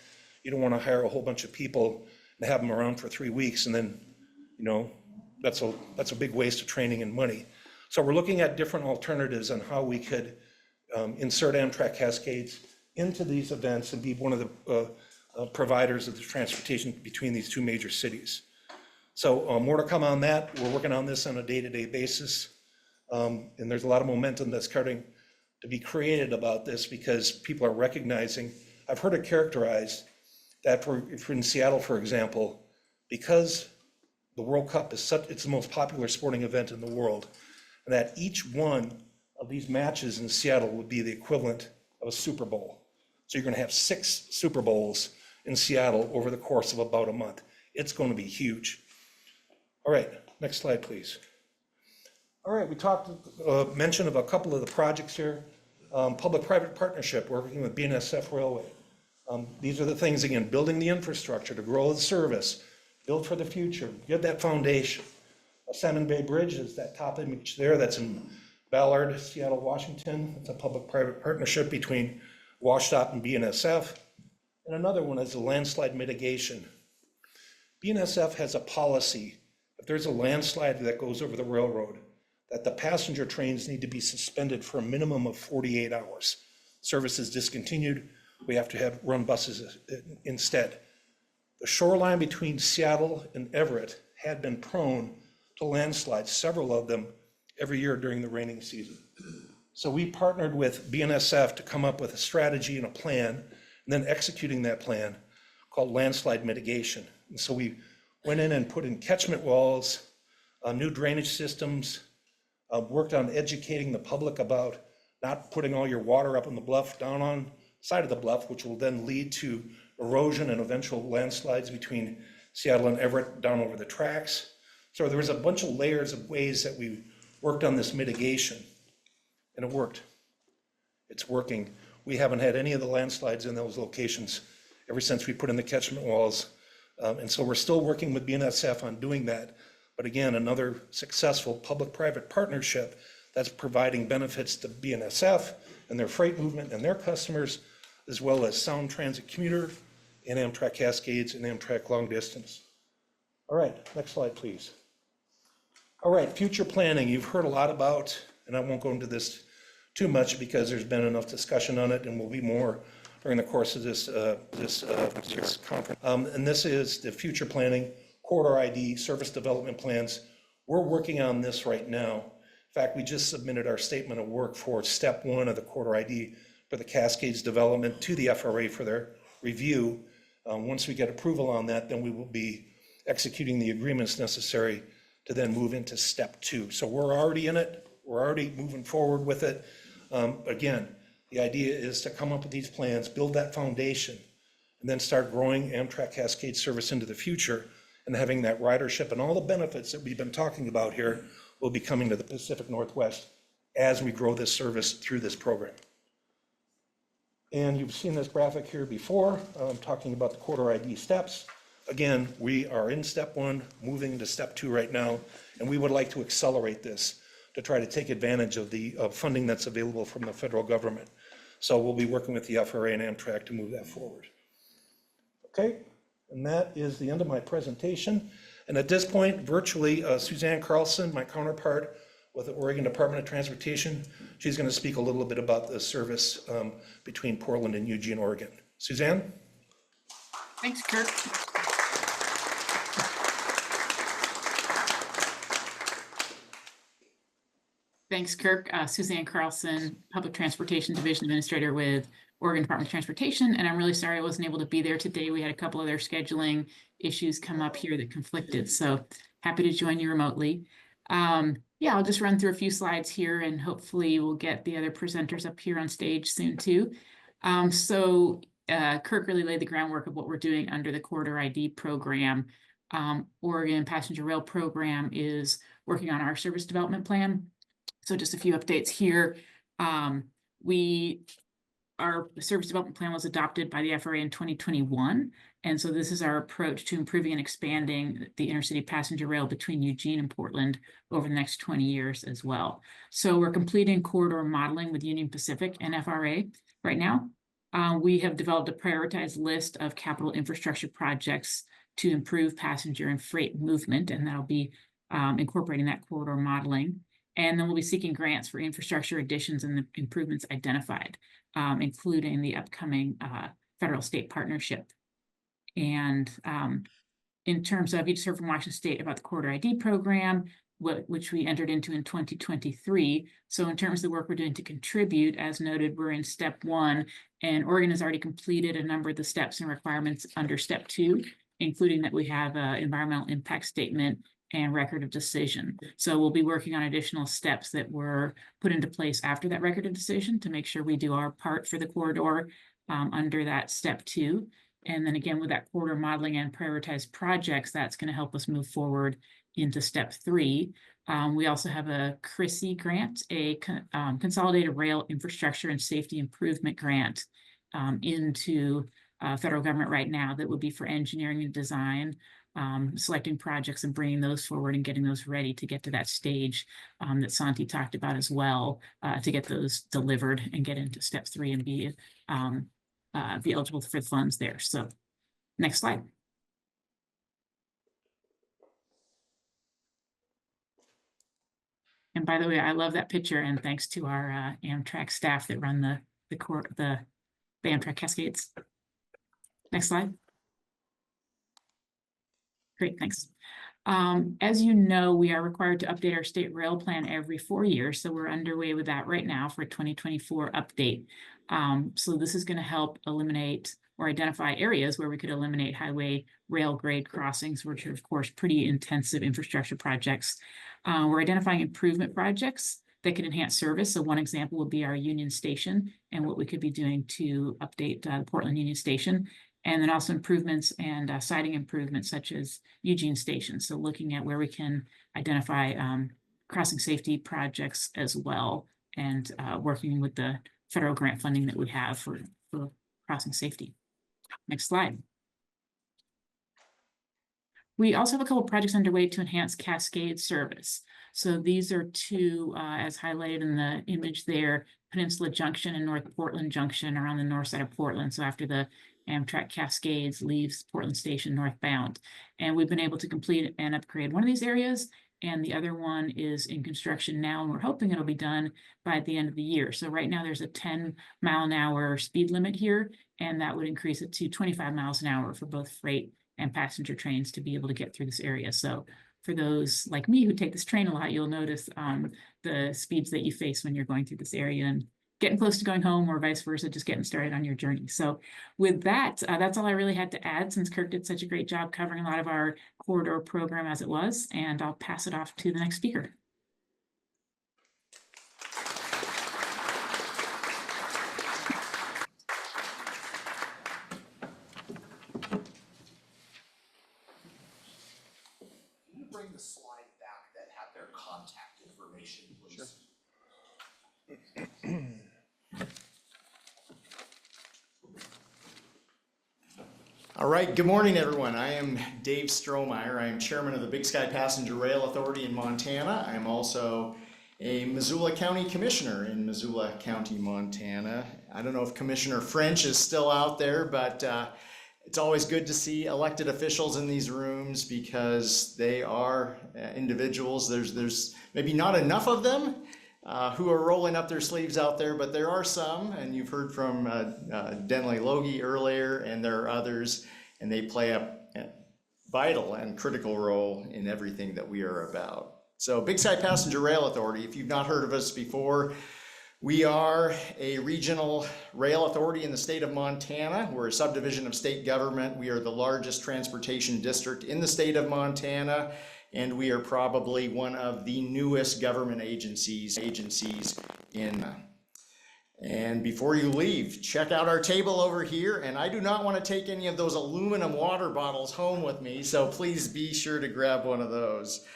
You don't want to hire a whole bunch of people and have them around for 3 weeks and then, you know, that's a big waste of training and money. So we're looking at different alternatives on how we could insert Amtrak Cascades into these events and be one of the providers of the transportation between these 2 major cities. So more to come on that. We're working on this on a day-to-day basis. And there's a lot of momentum that's starting to be created about this because people are recognizing, I've heard it characterized that if you're in Seattle, for example, because the World Cup is it's the most popular sporting event in the world, and that each one of these matches in Seattle would be the equivalent of a Super Bowl. So you're going to have 6 Super Bowls in Seattle over the course of about a month. It's going to be huge. All right, next slide, please. All right, we talked, mentioned of a couple of the projects here. Public-private partnership, working with BNSF Railway. These are the things, again, building the infrastructure to grow the service, build for the future, get that foundation. Salmon Bay Bridge is that top image there. That's in Ballard, Seattle, Washington. It's a public-private partnership between WashDOT and BNSF. And another one is a landslide mitigation. BNSF has a policy, if there's a landslide that goes over the railroad, that the passenger trains need to be suspended for a minimum of 48 hours. Service is discontinued. We have to run buses instead. The shoreline between Seattle and Everett had been prone to landslides, several of them every year during the raining season. So we partnered with BNSF to come up with a strategy and a plan, and then executing that plan called landslide mitigation. And so we went in and put in catchment walls, new drainage systems, worked on educating the public about not putting all your water up on the bluff, down on side of the bluff, which will then lead to erosion and eventual landslides between Seattle and Everett down over the tracks. So there was a bunch of layers of ways that we worked on this mitigation, and it worked. It's working. We haven't had any of the landslides in those locations ever since we put in the catchment walls. And so we're still working with BNSF on doing that. But again, another successful public-private partnership that's providing benefits to BNSF and their freight movement and their customers, as well as Sound Transit commuter and Amtrak Cascades and Amtrak long distance. All right, next slide, please. All right, future planning, you've heard a lot about, and I won't go into this too much because there's been enough discussion on it and will be more during the course of this conference. And this is the future planning, corridor ID, service development plans. We're working on this right now. In fact, we just submitted our statement of work for step 1 of the corridor ID for the Cascades development to the FRA for their review. Once we get approval on that, then we will be executing the agreements necessary to then move into step 2. So we're already in it. We're already moving forward with it. Again, the idea is to come up with these plans, build that foundation, and then start growing Amtrak Cascade service into the future and having that ridership and all the benefits that we've been talking about here will be coming to the Pacific Northwest as we grow this service through this program. And you've seen this graphic here before, talking about the corridor ID steps. Again, we are in step 1, moving into step 2 right now, and we would like to accelerate this to try to take advantage of the funding that's available from the federal government. So we'll be working with the FRA and Amtrak to move that forward. Okay, and that is the end of my presentation. And at this point, virtually, Suzanne Carlson, my counterpart with the Oregon Department of Transportation, she's going to speak a little bit about the service between Portland and Eugene, Oregon. Suzanne? Thanks, Kirk. Thanks, Kirk. Suzanne Carlson, Public Transportation Division Administrator with Oregon Department of Transportation. And I'm really sorry I wasn't able to be there today. We had a couple of their scheduling issues come up here that conflicted. So happy to join you remotely. Yeah, I'll just run through a few slides here and hopefully we'll get the other presenters up here on stage soon too. Kirk really laid the groundwork of what we're doing under the Corridor ID program. Oregon Passenger Rail Program is working on our service development plan. So just a few updates here. Our service development plan was adopted by the FRA in 2021. And so this is our approach to improving and expanding the intercity passenger rail between Eugene and Portland over the next 20 years as well. So we're completing corridor modeling with Union Pacific and FRA right now. We have developed a prioritized list of capital infrastructure projects to improve passenger and freight movement, and that'll be incorporating that corridor modeling. And then we'll be seeking grants for infrastructure additions and the improvements identified, including the upcoming federal state partnership. And in terms of each heard from Washington State about the Corridor ID program, which we entered into in 2023. So in terms of the work we're doing to contribute, as noted, we're in step 1, and Oregon has already completed a number of the steps and requirements under step 2, including that we have an environmental impact statement and record of decision. So we'll be working on additional steps that were put into place after that record of decision to make sure we do our part for the corridor under that step 2. And then again, with that corridor modeling and prioritized projects, that's going to help us move forward into step 3. We also have a CRISI grant, a Consolidated Rail Infrastructure and Safety Improvement grant into federal government right now that would be for engineering and design, selecting projects and bringing those forward and getting those ready to get to that stage that Santi talked about as well, to get those delivered and get into step 3 and be eligible for the funds there. So next slide. And by the way, I love that picture, and thanks to our Amtrak staff that run the Amtrak Cascades. Next slide. Great, thanks. As you know, we are required to update our state rail plan every 4 years. So we're underway with that right now for a 2024 update. So this is going to help eliminate or identify areas where we could eliminate highway rail grade crossings, which are, of course, pretty intensive infrastructure projects. We're identifying improvement projects that can enhance service. So one example would be our Union Station and what we could be doing to update the Portland Union Station. And then also improvements and siding improvements such as Eugene Station. So looking at where we can identify crossing safety projects as well, and working with the federal grant funding that we have for crossing safety. Next slide. We also have a couple of projects underway to enhance Cascade service. So these are two, as highlighted in the image there, Peninsula Junction and North Portland Junction are on the north side of Portland. So after the Amtrak Cascades leaves Portland Station northbound. And we've been able to complete and upgrade one of these areas, and the other one is in construction now, and we're hoping it'll be done by the end of the year. So right now there's a 10-mile-an-hour speed limit here, and that would increase it to 25 miles an hour for both freight and passenger trains to be able to get through this area. So for those like me who take this train a lot, you'll notice the speeds that you face when you're going through this area and getting close to going home, or vice versa, just getting started on your journey. So with that, that's all I really had to add, since Kirk did such a great job covering a lot of our corridor program as it was, and I'll pass it off to the next speaker. Can you bring the slide back that had their contact information, please? All right, good morning, everyone. I am Dave Strohmeyer. I am chairman of the Big Sky Passenger Rail Authority in Montana. I am also a Missoula County Commissioner in Missoula County, Montana. I don't know if Commissioner French is still out there, but it's always good to see elected officials in these rooms, because they are individuals. There's maybe not enough of them who are rolling up their sleeves out there, but there are some, and you've heard from Denley Logie earlier, and there are others, and they play a vital and critical role in everything that we are about. So Big Sky Passenger Rail Authority, if you've not heard of us before, we are a regional rail authority in the state of Montana. We're a subdivision of state government. We are the largest transportation district in the state of Montana, and we are probably one of the newest government agencies in. And before you leave, check out our table over here. And I do not want to take any of those aluminum water bottles home with me, so please be sure to grab one of those.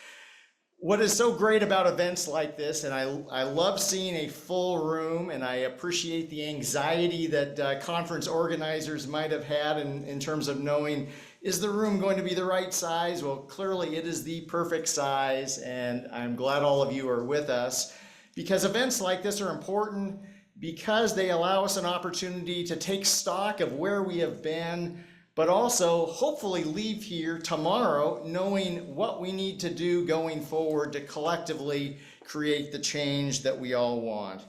What is so great about events like this, and I love seeing a full room, and I appreciate the anxiety that conference organizers might have had in terms of knowing, is the room going to be the right size? Well, clearly it is the perfect size, and I'm glad all of you are with us, because events like this are important because they allow us an opportunity to take stock of where we have been, but also hopefully leave here tomorrow knowing what we need to do going forward to collectively create the change that we all want.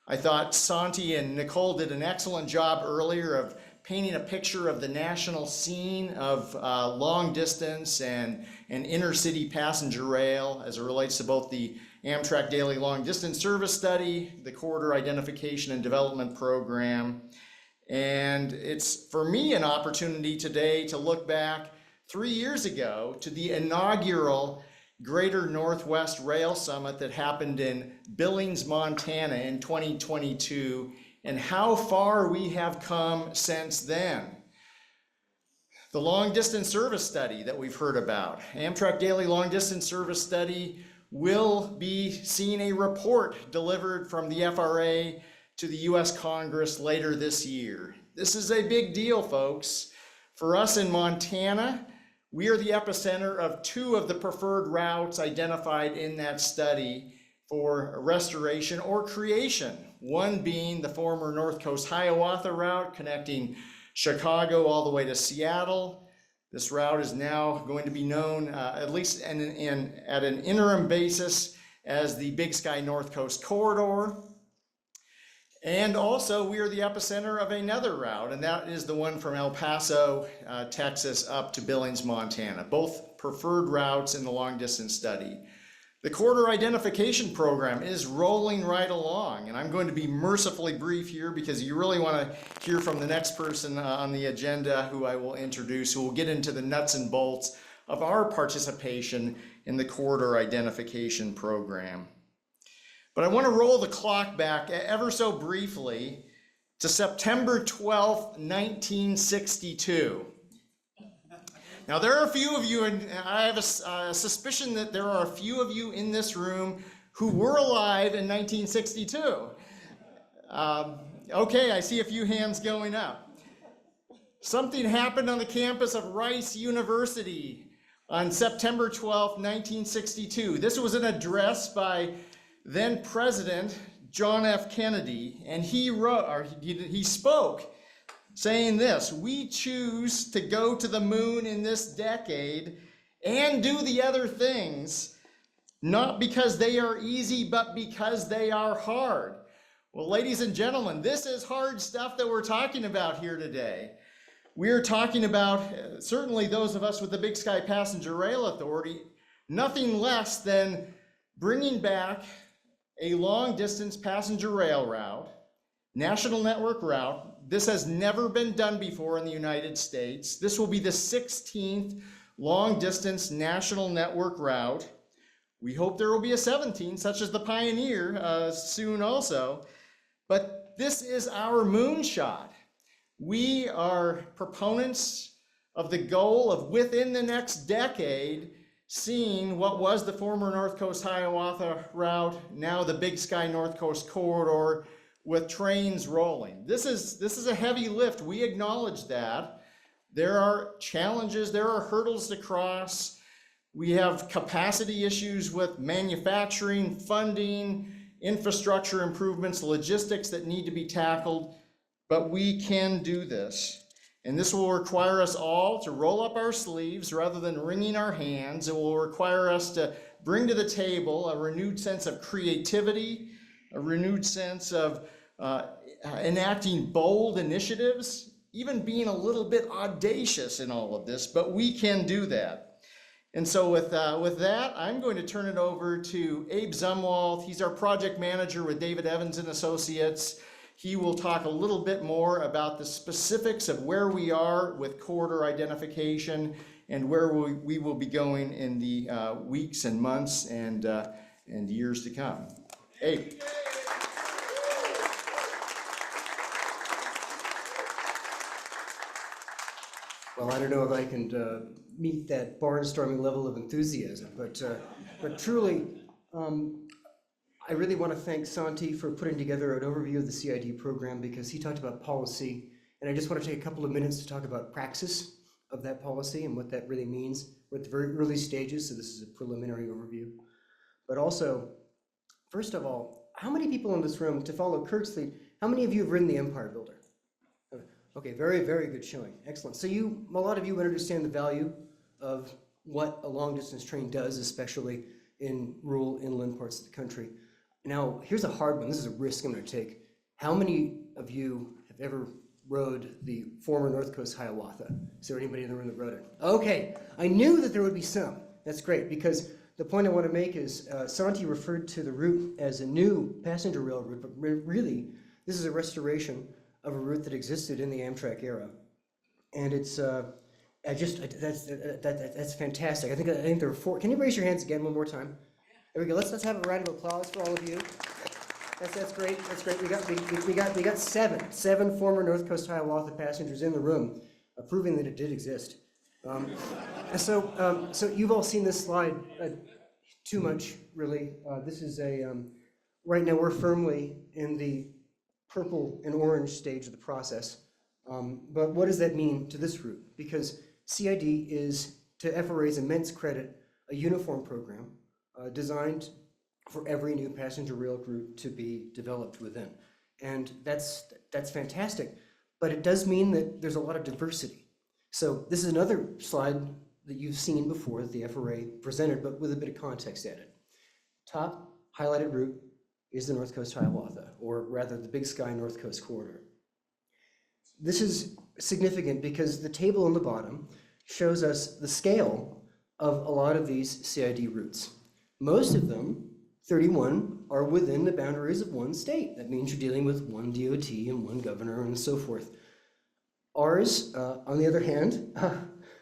I thought Santi and Nicole did an excellent job earlier of painting a picture of the national scene of long distance and inner city passenger rail as it relates to both the Amtrak Daily Long Distance Service Study, the Corridor Identification and Development Program. And it's, for me, an opportunity today to look back 3 years ago to the inaugural Greater Northwest Rail Summit that happened in Billings, Montana in 2022, and how far we have come since then. The Long Distance Service Study that we've heard about, Amtrak Daily Long Distance Service Study, will be seeing a report delivered from the FRA to the US Congress later this year. This is a big deal, folks. For us in Montana, we are the epicenter of 2 of the preferred routes identified in that study for restoration or creation. One being the former North Coast Hiawatha route connecting Chicago all the way to Seattle. This route is now going to be known, at least at an interim basis, as the Big Sky North Coast Corridor. And also, we are the epicenter of another route, and that is the one from El Paso, Texas, up to Billings, Montana, both preferred routes in the long distance study. The Corridor Identification Program is rolling right along, and I'm going to be mercifully brief here because you really want to hear from the next person on the agenda who I will introduce, who will get into the nuts and bolts of our participation in the Corridor Identification Program. But I want to roll the clock back ever so briefly to September 12th, 1962. Now, there are a few of you, and I have a suspicion that there are a few of you in this room who were alive in 1962. Okay, I see a few hands going up. Something happened on the campus of Rice University on September 12th, 1962. This was an address by then President John F. Kennedy, and he wrote, or he spoke, saying this: "We choose to go to the moon in this decade and do the other things, not because they are easy, but because they are hard." Well, ladies and gentlemen, this is hard stuff that we're talking about here today. We're talking about, certainly those of us with the Big Sky Passenger Rail Authority, nothing less than bringing back a long-distance passenger rail route, national network route. This has never been done before in the United States. This will be the 16th long-distance national network route. We hope there will be a 17th, such as the Pioneer, soon also. But this is our moonshot. We are proponents of the goal of, within the next decade, seeing what was the former North Coast Hiawatha route, now the Big Sky North Coast Corridor, with trains rolling. This is a heavy lift. We acknowledge that. There are challenges, there are hurdles to cross. We have capacity issues with manufacturing, funding, infrastructure improvements, logistics that need to be tackled, but we can do this. And this will require us all to roll up our sleeves rather than wringing our hands. It will require us to bring to the table a renewed sense of creativity, a renewed sense of enacting bold initiatives, even being a little bit audacious in all of this, but we can do that. And so with that, I'm going to turn it over to Abe Zumwalt. He's our project manager with David Evans and Associates. He will talk a little bit more about the specifics of where we are with corridor identification and where we will be going in the weeks and months and years to come. Abe. Well, I don't know if I can meet that barnstorming level of enthusiasm, but truly, I really want to thank Santi for putting together an overview of the CID program, because he talked about policy, and I just want to take a couple of minutes to talk about praxis of that policy and what that really means. We're at the very early stages, so this is a preliminary overview. But also, first of all, how many people in this room, to follow Kirk's lead, how many of you have ridden the Empire Builder? Okay, very, very good showing. Excellent. So a lot of you understand the value of what a long distance train does, especially in rural inland parts of the country. Now, here's a hard one. This is a risk I'm going to take. How many of you have ever rode the former North Coast Hiawatha? Is there anybody in the room that rode it? Okay, I knew that there would be some. That's great, because the point I want to make is Santi referred to the route as a new passenger rail route, but really, this is a restoration of a route that existed in the Amtrak era. And it's, that's fantastic. I think there are four. Can you raise your hands again one more time? There we go. Let's have a round of applause for all of you. That's great. That's great. We got seven former North Coast Hiawatha passengers in the room, proving that it did exist. So you've all seen this slide too much, really. This is right now we're firmly in the purple and orange stage of the process. But what does that mean to this route? Because CID is, to FRA's immense credit, a uniform program designed for every new passenger rail route to be developed within. And that's fantastic, but it does mean that there's a lot of diversity. So this is another slide that you've seen before that the FRA presented, but with a bit of context added. Top highlighted route is the North Coast Hiawatha, or rather the Big Sky North Coast Corridor. This is significant because the table on the bottom shows us the scale of a lot of these CID routes. Most of them, 31, are within the boundaries of one state. That means you're dealing with one DOT and one governor and so forth. Ours, on the other hand,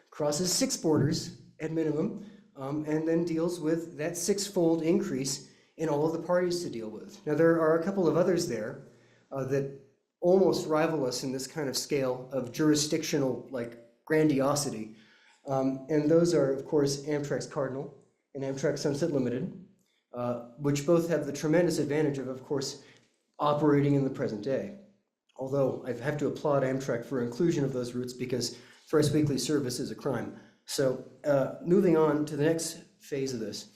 crosses 6 borders at minimum, and then deals with that 6-fold increase in all of the parties to deal with. Now, there are a couple of others there that almost rival us in this kind of scale of jurisdictional grandiosity. And those are, of course, Amtrak's Cardinal and Amtrak Sunset Limited, which both have the tremendous advantage of course, operating in the present day. Although I have to applaud Amtrak for inclusion of those routes, because thrice weekly service is a crime. So moving on to the next phase of this.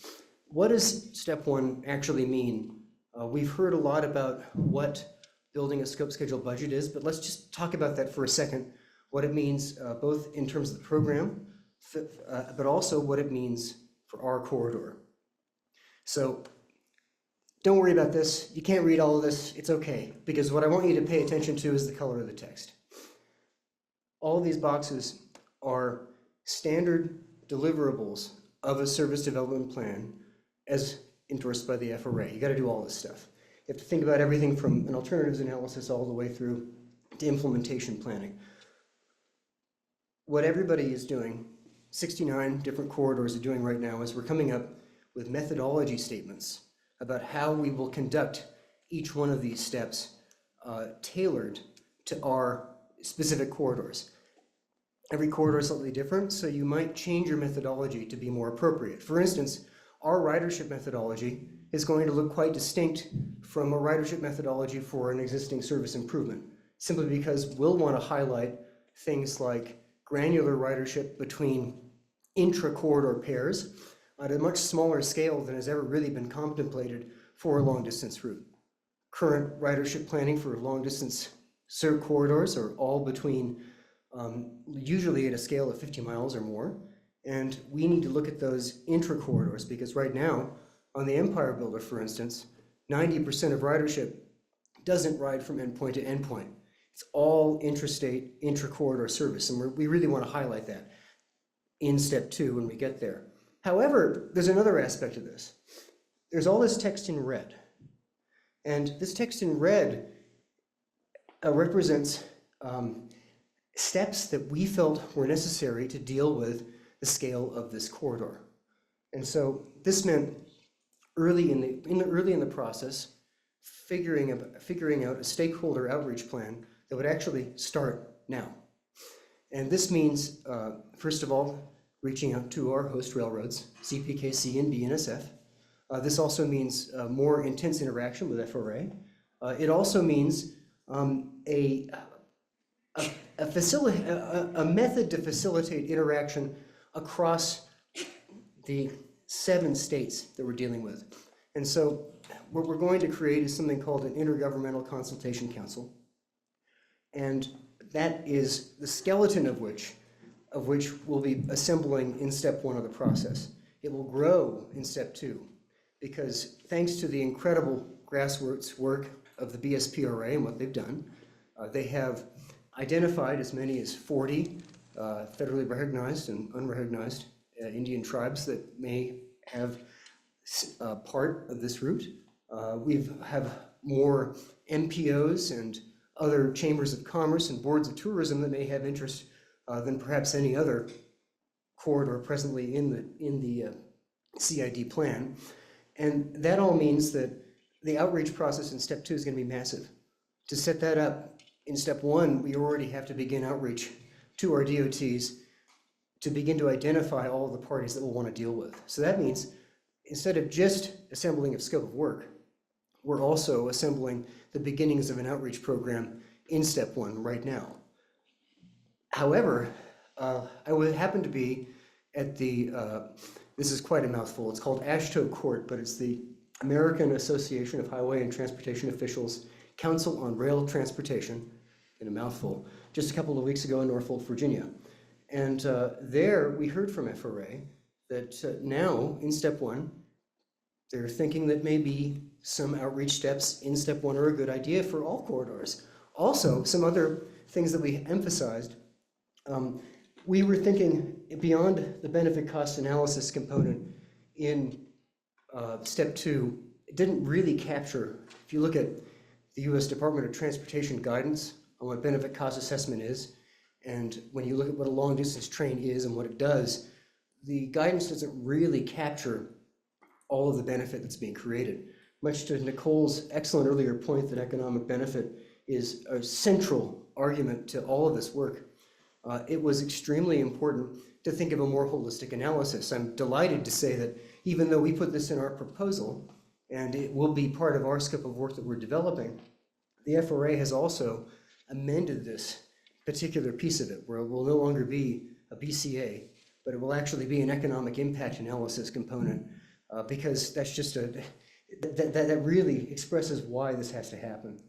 What does step 1 actually mean We've heard a lot about what building a scope schedule budget is, but let's just talk about that for a second, what it means both in terms of the program, but also what it means for our corridor. So don't worry about this. You can't read all of this. It's okay, because what I want you to pay attention to is the color of the text. All of these boxes are standard deliverables of a service development plan as endorsed by the FRA. You got to do all this stuff. You have to think about everything from an alternatives analysis all the way through to implementation planning. What everybody is doing, 69 different corridors are doing right now, is we're coming up with methodology statements about how we will conduct each one of these steps tailored to our specific corridors. Every corridor is slightly different, so you might change your methodology to be more appropriate. For instance, our ridership methodology is going to look quite distinct from a ridership methodology for an existing service improvement, simply because we'll want to highlight things like granular ridership between intra-corridor pairs at a much smaller scale than has ever really been contemplated for a long-distance route. Current ridership planning for long-distance served corridors are all between usually at a scale of 50 miles or more, and we need to look at those intra-corridors, because right now, on the Empire Builder, for instance, 90% of ridership doesn't ride from endpoint to endpoint. It's all intrastate, intra-corridor service, and we really want to highlight that in step 2 when we get there. However, there's another aspect of this. There's all this text in red, and this text in red represents steps that we felt were necessary to deal with the scale of this corridor. And so this meant early in the process, figuring out a stakeholder outreach plan that would actually start now. And this means, first of all, reaching out to our host railroads, CPKC and BNSF. This also means more intense interaction with FRA. It also means a method to facilitate interaction across the 7 states that we're dealing with. And so what we're going to create is something called an Intergovernmental Consultation Council. And that is the skeleton of which we'll be assembling in step 1 of the process. It will grow in step 2, because thanks to the incredible grassroots work of the BSPRA and what they've done, they have identified as many as 40 federally recognized and unrecognized Indian tribes that may have part of this route. We have more MPOs and other chambers of commerce and boards of tourism that may have interest than perhaps any other corridor presently in the CID plan. And that all means that the outreach process in step 2 is going to be massive. To set that up, in step 1, we already have to begin outreach to our DOTs to begin to identify all of the parties that we'll want to deal with. So that means instead of just assembling a scope of work, we're also assembling the beginnings of an outreach program in step 1 right now. However, I would happen to be at the, this is quite a mouthful, it's called AASHTO Court, but it's the American Association of Highway and Transportation Officials Council on Rail Transportation, in a mouthful, just a couple of weeks ago in Norfolk, Virginia. And there we heard from FRA that now in step 1, they're thinking that maybe some outreach steps in step 1 are a good idea for all corridors. Also, some other things that we emphasized, we were thinking beyond the benefit cost analysis component in step 2, it didn't really capture, if you look at the US Department of Transportation guidance on what benefit cost assessment is, and when you look at what a long distance train is and what it does, the guidance doesn't really capture all of the benefit that's being created. Much to Nicole's excellent earlier point that economic benefit is a central argument to all of this work. It was extremely important to think of a more holistic analysis. I'm delighted to say that even though we put this in our proposal, and it will be part of our scope of work that we're developing, the FRA has also amended this particular piece of it, where it will no longer be a BCA, but it will actually be an economic impact analysis component, because that's just that really expresses why this has to happen.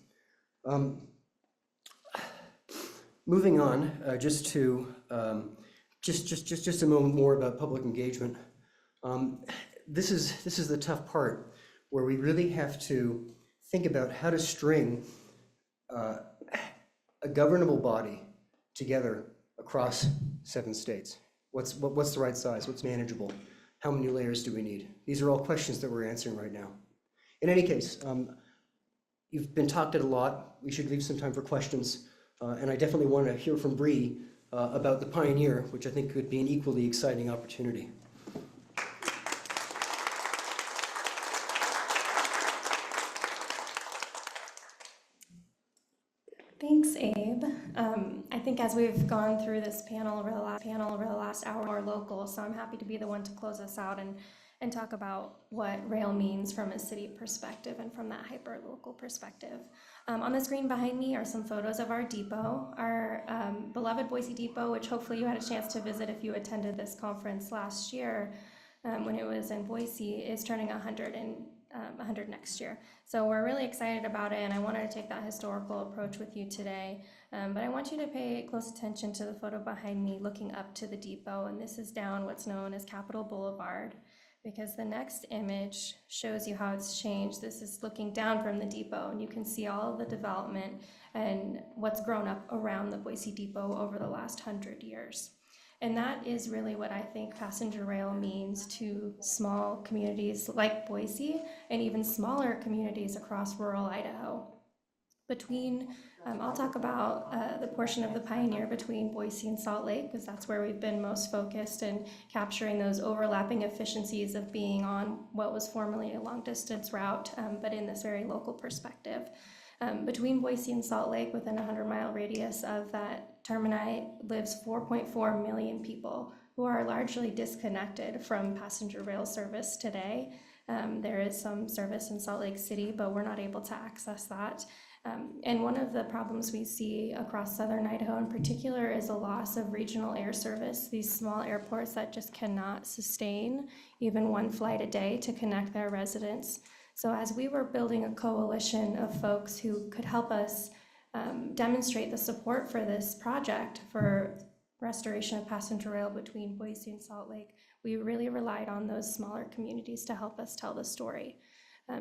Moving on, just to just a moment more about public engagement. This is the tough part, where we really have to think about how to string a governable body together across 7 states. What's the right size? What's manageable? How many layers do we need? These are all questions that we're answering right now. In any case, you've been talked at a lot. We should leave some time for questions. And I definitely want to hear from Bree about the Pioneer, which I think could be an equally exciting opportunity. Thanks, Abe. I think as we've gone through this panel over the last hour, more local, so I'm happy to be the one to close us out and talk about what rail means from a city perspective and from that hyper-local perspective. On the screen behind me are some photos of our depot, our beloved Boise Depot, which hopefully you had a chance to visit if you attended this conference last year when it was in Boise, is turning 100 next year. So we're really excited about it, and I wanted to take that historical approach with you today. But I want you to pay close attention to the photo behind me looking up to the depot, and this is down what's known as Capitol Boulevard, because the next image shows you how it's changed. This is looking down from the depot, and you can see all of the development and what's grown up around the Boise Depot over the last 100 years. And that is really what I think passenger rail means to small communities like Boise and even smaller communities across rural Idaho. I'll talk about the portion of the Pioneer between Boise and Salt Lake, because that's where we've been most focused in capturing those overlapping efficiencies of being on what was formerly a long distance route, but in this very local perspective. Between Boise and Salt Lake, within a 100-mile radius of that termini, lives 4.4 million people who are largely disconnected from passenger rail service today. There is some service in Salt Lake City, but we're not able to access that. And one of the problems we see across southern Idaho in particular is a loss of regional air service, these small airports that just cannot sustain even one flight a day to connect their residents. So as we were building a coalition of folks who could help us demonstrate the support for this project for restoration of passenger rail between Boise and Salt Lake, we really relied on those smaller communities to help us tell the story.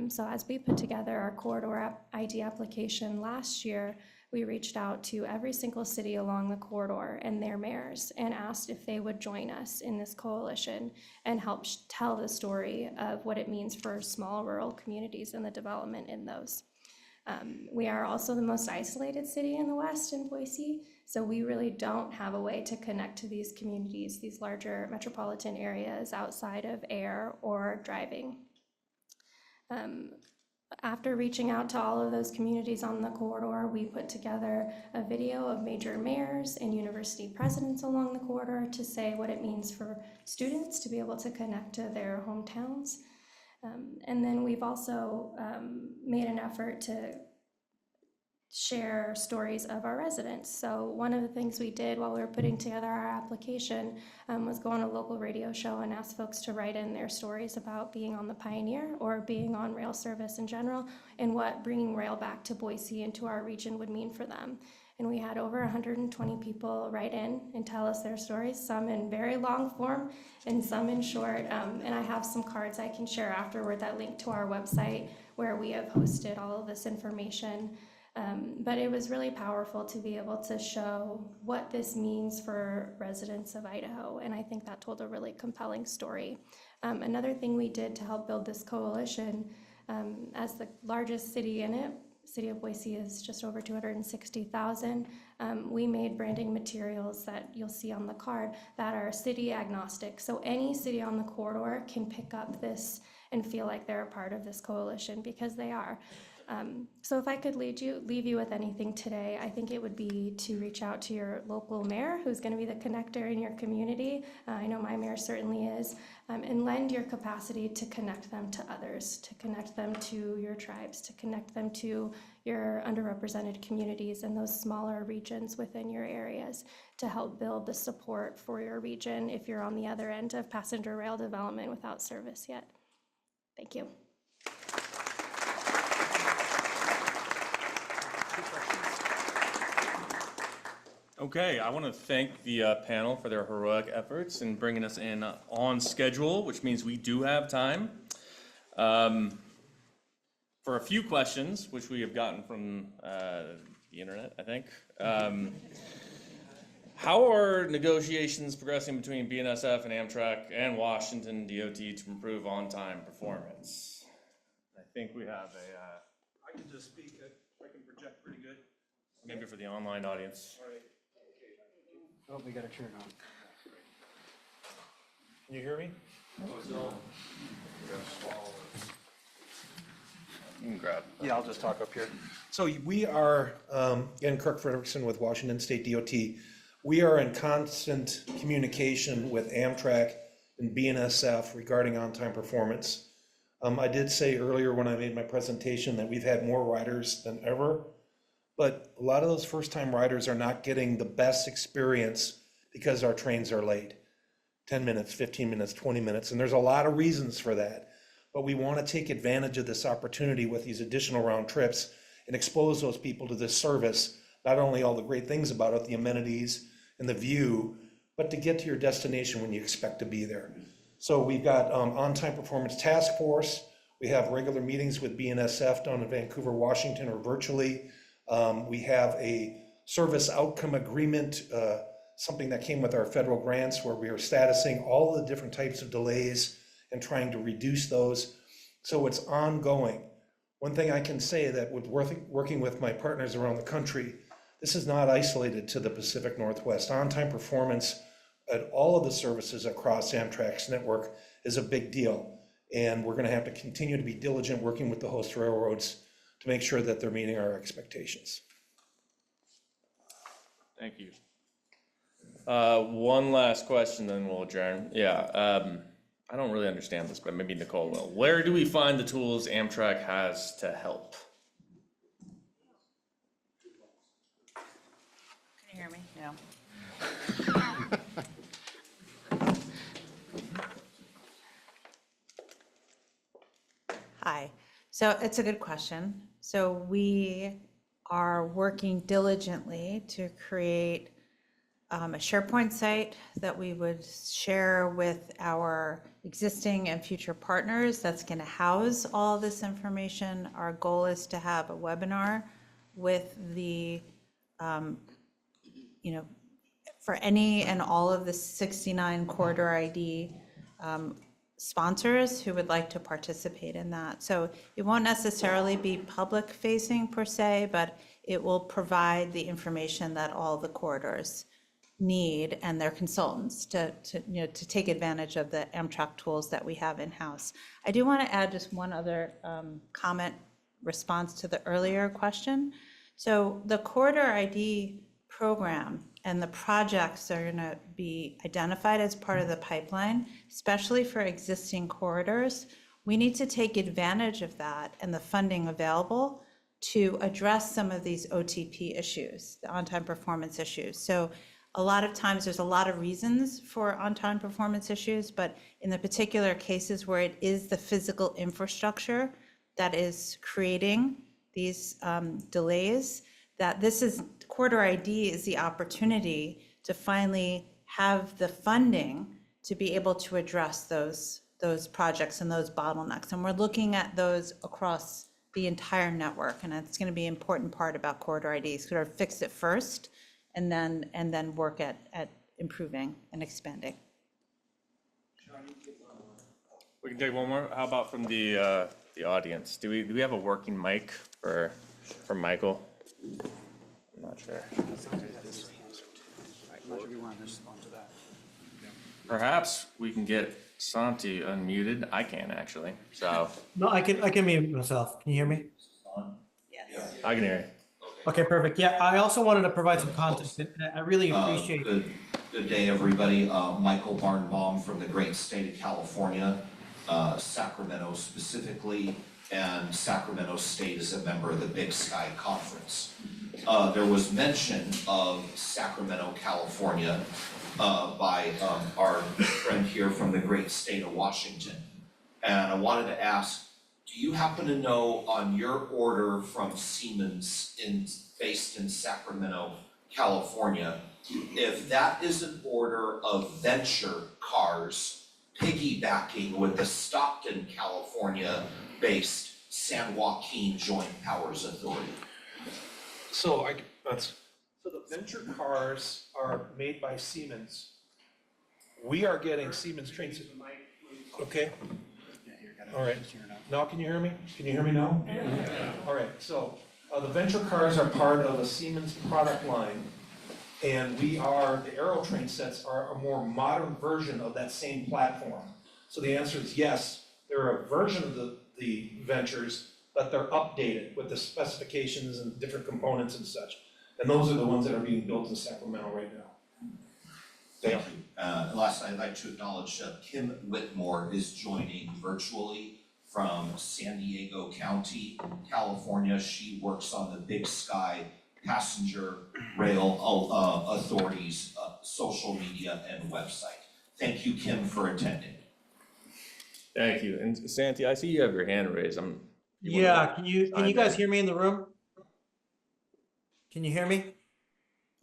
So as we put together our corridor ID application last year, we reached out to every single city along the corridor and their mayors and asked if they would join us in this coalition and help tell the story of what it means for small rural communities and the development in those. We are also the most isolated city in the West in Boise, so we really don't have a way to connect to these communities, these larger metropolitan areas outside of air or driving. After reaching out to all of those communities on the corridor, we put together a video of major mayors and university presidents along the corridor to say what it means for students to be able to connect to their hometowns. And then we've also made an effort to share stories of our residents. So one of the things we did while we were putting together our application was go on a local radio show and ask folks to write in their stories about being on the Pioneer or being on rail service in general and what bringing rail back to Boise and to our region would mean for them. And we had over 120 people write in and tell us their stories, some in very long form and some in short. And I have some cards I can share afterward that link to our website where we have hosted all of this information. But it was really powerful to be able to show what this means for residents of Idaho, and I think that told a really compelling story. Another thing we did to help build this coalition, as the largest city in it, City of Boise is just over 260,000. We made branding materials that you'll see on the card that are city agnostic, so any city on the corridor can pick up this and feel like they're a part of this coalition because they are. So if I could leave you with anything today, I think it would be to reach out to your local mayor, who's going to be the connector in your community. I know my mayor certainly is, and lend your capacity to connect them to others, to connect them to your tribes, to connect them to your underrepresented communities and those smaller regions within your areas to help build the support for your region if you're on the other end of passenger rail development without service yet. Thank you. Okay, I want to thank the panel for their heroic efforts in bringing us in on schedule, which means we do have time for a few questions, which we have gotten from the internet, I think. How are negotiations progressing between BNSF and Amtrak and Washington DOT to improve on-time performance? I think we have a, I can just speak, I can project pretty good. maybe for the online audience. Oh, we gotta turn on. Can you hear me? You can grab. Yeah, I'll just talk up here. So we are, again, Kirk Frederickson with Washington State DOT. We are in constant communication with Amtrak and BNSF regarding on-time performance. I did say earlier when I made my presentation that we've had more riders than ever, but a lot of those first-time riders are not getting the best experience because our trains are late. 10 minutes, 15 minutes, 20 minutes, and there's a lot of reasons for that. But we want to take advantage of this opportunity with these additional round trips and expose those people to this service, not only all the great things about it, the amenities and the view, but to get to your destination when you expect to be there. So we've got on-time performance task force. We have regular meetings with BNSF down in Vancouver, Washington, or virtually. We have a service outcome agreement, something that came with our federal grants where we are statusing all the different types of delays and trying to reduce those. So it's ongoing. One thing I can say that with working with my partners around the country, this is not isolated to the Pacific Northwest. On-time performance at all of the services across Amtrak's network is a big deal. And we're gonna have to continue to be diligent working with the host railroads to make sure that they're meeting our expectations. Thank you. One last question, then we'll adjourn. Yeah, I don't really understand this, but maybe Nicole will. Where do we find the tools Amtrak has to help? Can you hear me? No. Hi. So it's a good question. So we are working diligently to create a SharePoint site that we would share with our existing and future partners that's going to house all this information. Our goal is to have a webinar with the, for any and all of the 69 corridor ID sponsors who would like to participate in that. So it won't necessarily be public facing per se, but it will provide the information that all the corridors need and their consultants to take advantage of the Amtrak tools that we have in-house. I do want to add just one other comment response to the earlier question. So the corridor ID program and the projects are going to be identified as part of the pipeline, especially for existing corridors. We need to take advantage of that and the funding available to address some of these OTP issues, the on-time performance issues. So a lot of times there's a lot of reasons for on-time performance issues, but in the particular cases where it is the physical infrastructure that is creating these delays, that this is, corridor ID is the opportunity to finally have the funding to be able to address those projects and those bottlenecks. And we're looking at those across the entire network, and it's going to be an important part about corridor ID, sort of fix it first and then work at improving and expanding. We can take one more. How about from the audience? Do we have a working mic for Michael? I'm not sure. Perhaps we can get Santi unmuted. I can actually. So No, I can mute myself. Can you hear me? Yes. I can hear you. Okay, perfect. Yeah, I also wanted to provide some context, and I really appreciate. Good day, everybody. Michael Barnbaum from the great state of California, Sacramento specifically, and Sacramento State is a member of the Big Sky Conference. There was mention of Sacramento, California, by our friend here from the great state of Washington. And I wanted to ask, do you happen to know on your order from Siemens based in Sacramento, California, if that is an order of venture cars piggybacking with the Stockton, California-based San Joaquin Joint Powers Authority. So so the venture cars are made by Siemens. We are getting Siemens trains. Okay, all right. Now can you hear me? Can you hear me now? All right, so the venture cars are part of a Siemens product line. And the Aero train sets are a more modern version of that same platform. So the answer is yes, they're a version of the Ventures, but they're updated with the specifications and different components and such. And those are the ones that are being built in Sacramento right now. Thank you. And last, I'd like to acknowledge Kim Whitmore is joining virtually from San Diego County, California. She works on the Big Sky Passenger Rail Authority's social media and website. Thank you, Kim, for attending. Thank you. And Santi, I see you have your hand raised. Yeah, can you guys hear me in the room? Can you hear me?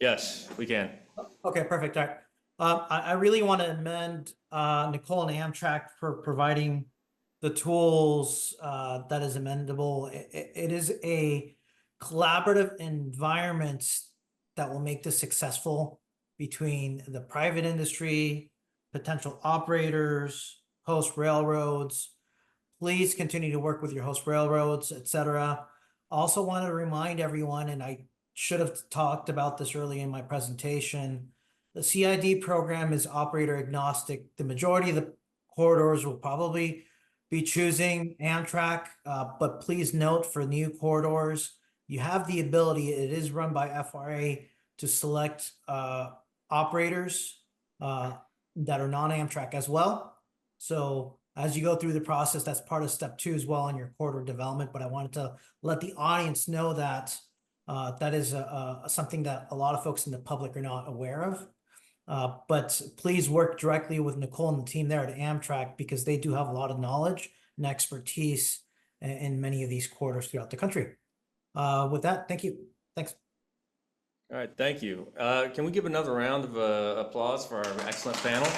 Yes, we can. Okay, perfect. All right. I really want to amend Nicole and Amtrak for providing the tools that is amendable. It is a collaborative environment that will make this successful between the private industry, potential operators, host railroads. Please continue to work with your host railroads, etc. Also want to remind everyone, and I should have talked about this early in my presentation, the CID program is operator agnostic. The majority of the corridors will probably be choosing Amtrak, but please note for new corridors, you have the ability, it is run by FRA, to select operators that are non-Amtrak as well. So as you go through the process, that's part of step 2 as well on your corridor development, but I wanted to let the audience know that that is something that a lot of folks in the public are not aware of. But please work directly with Nicole and the team there at Amtrak because they do have a lot of knowledge and expertise in many of these corridors throughout the country. With that, thank you. Thanks. All right, thank you. Can we give another round of applause for our excellent panel?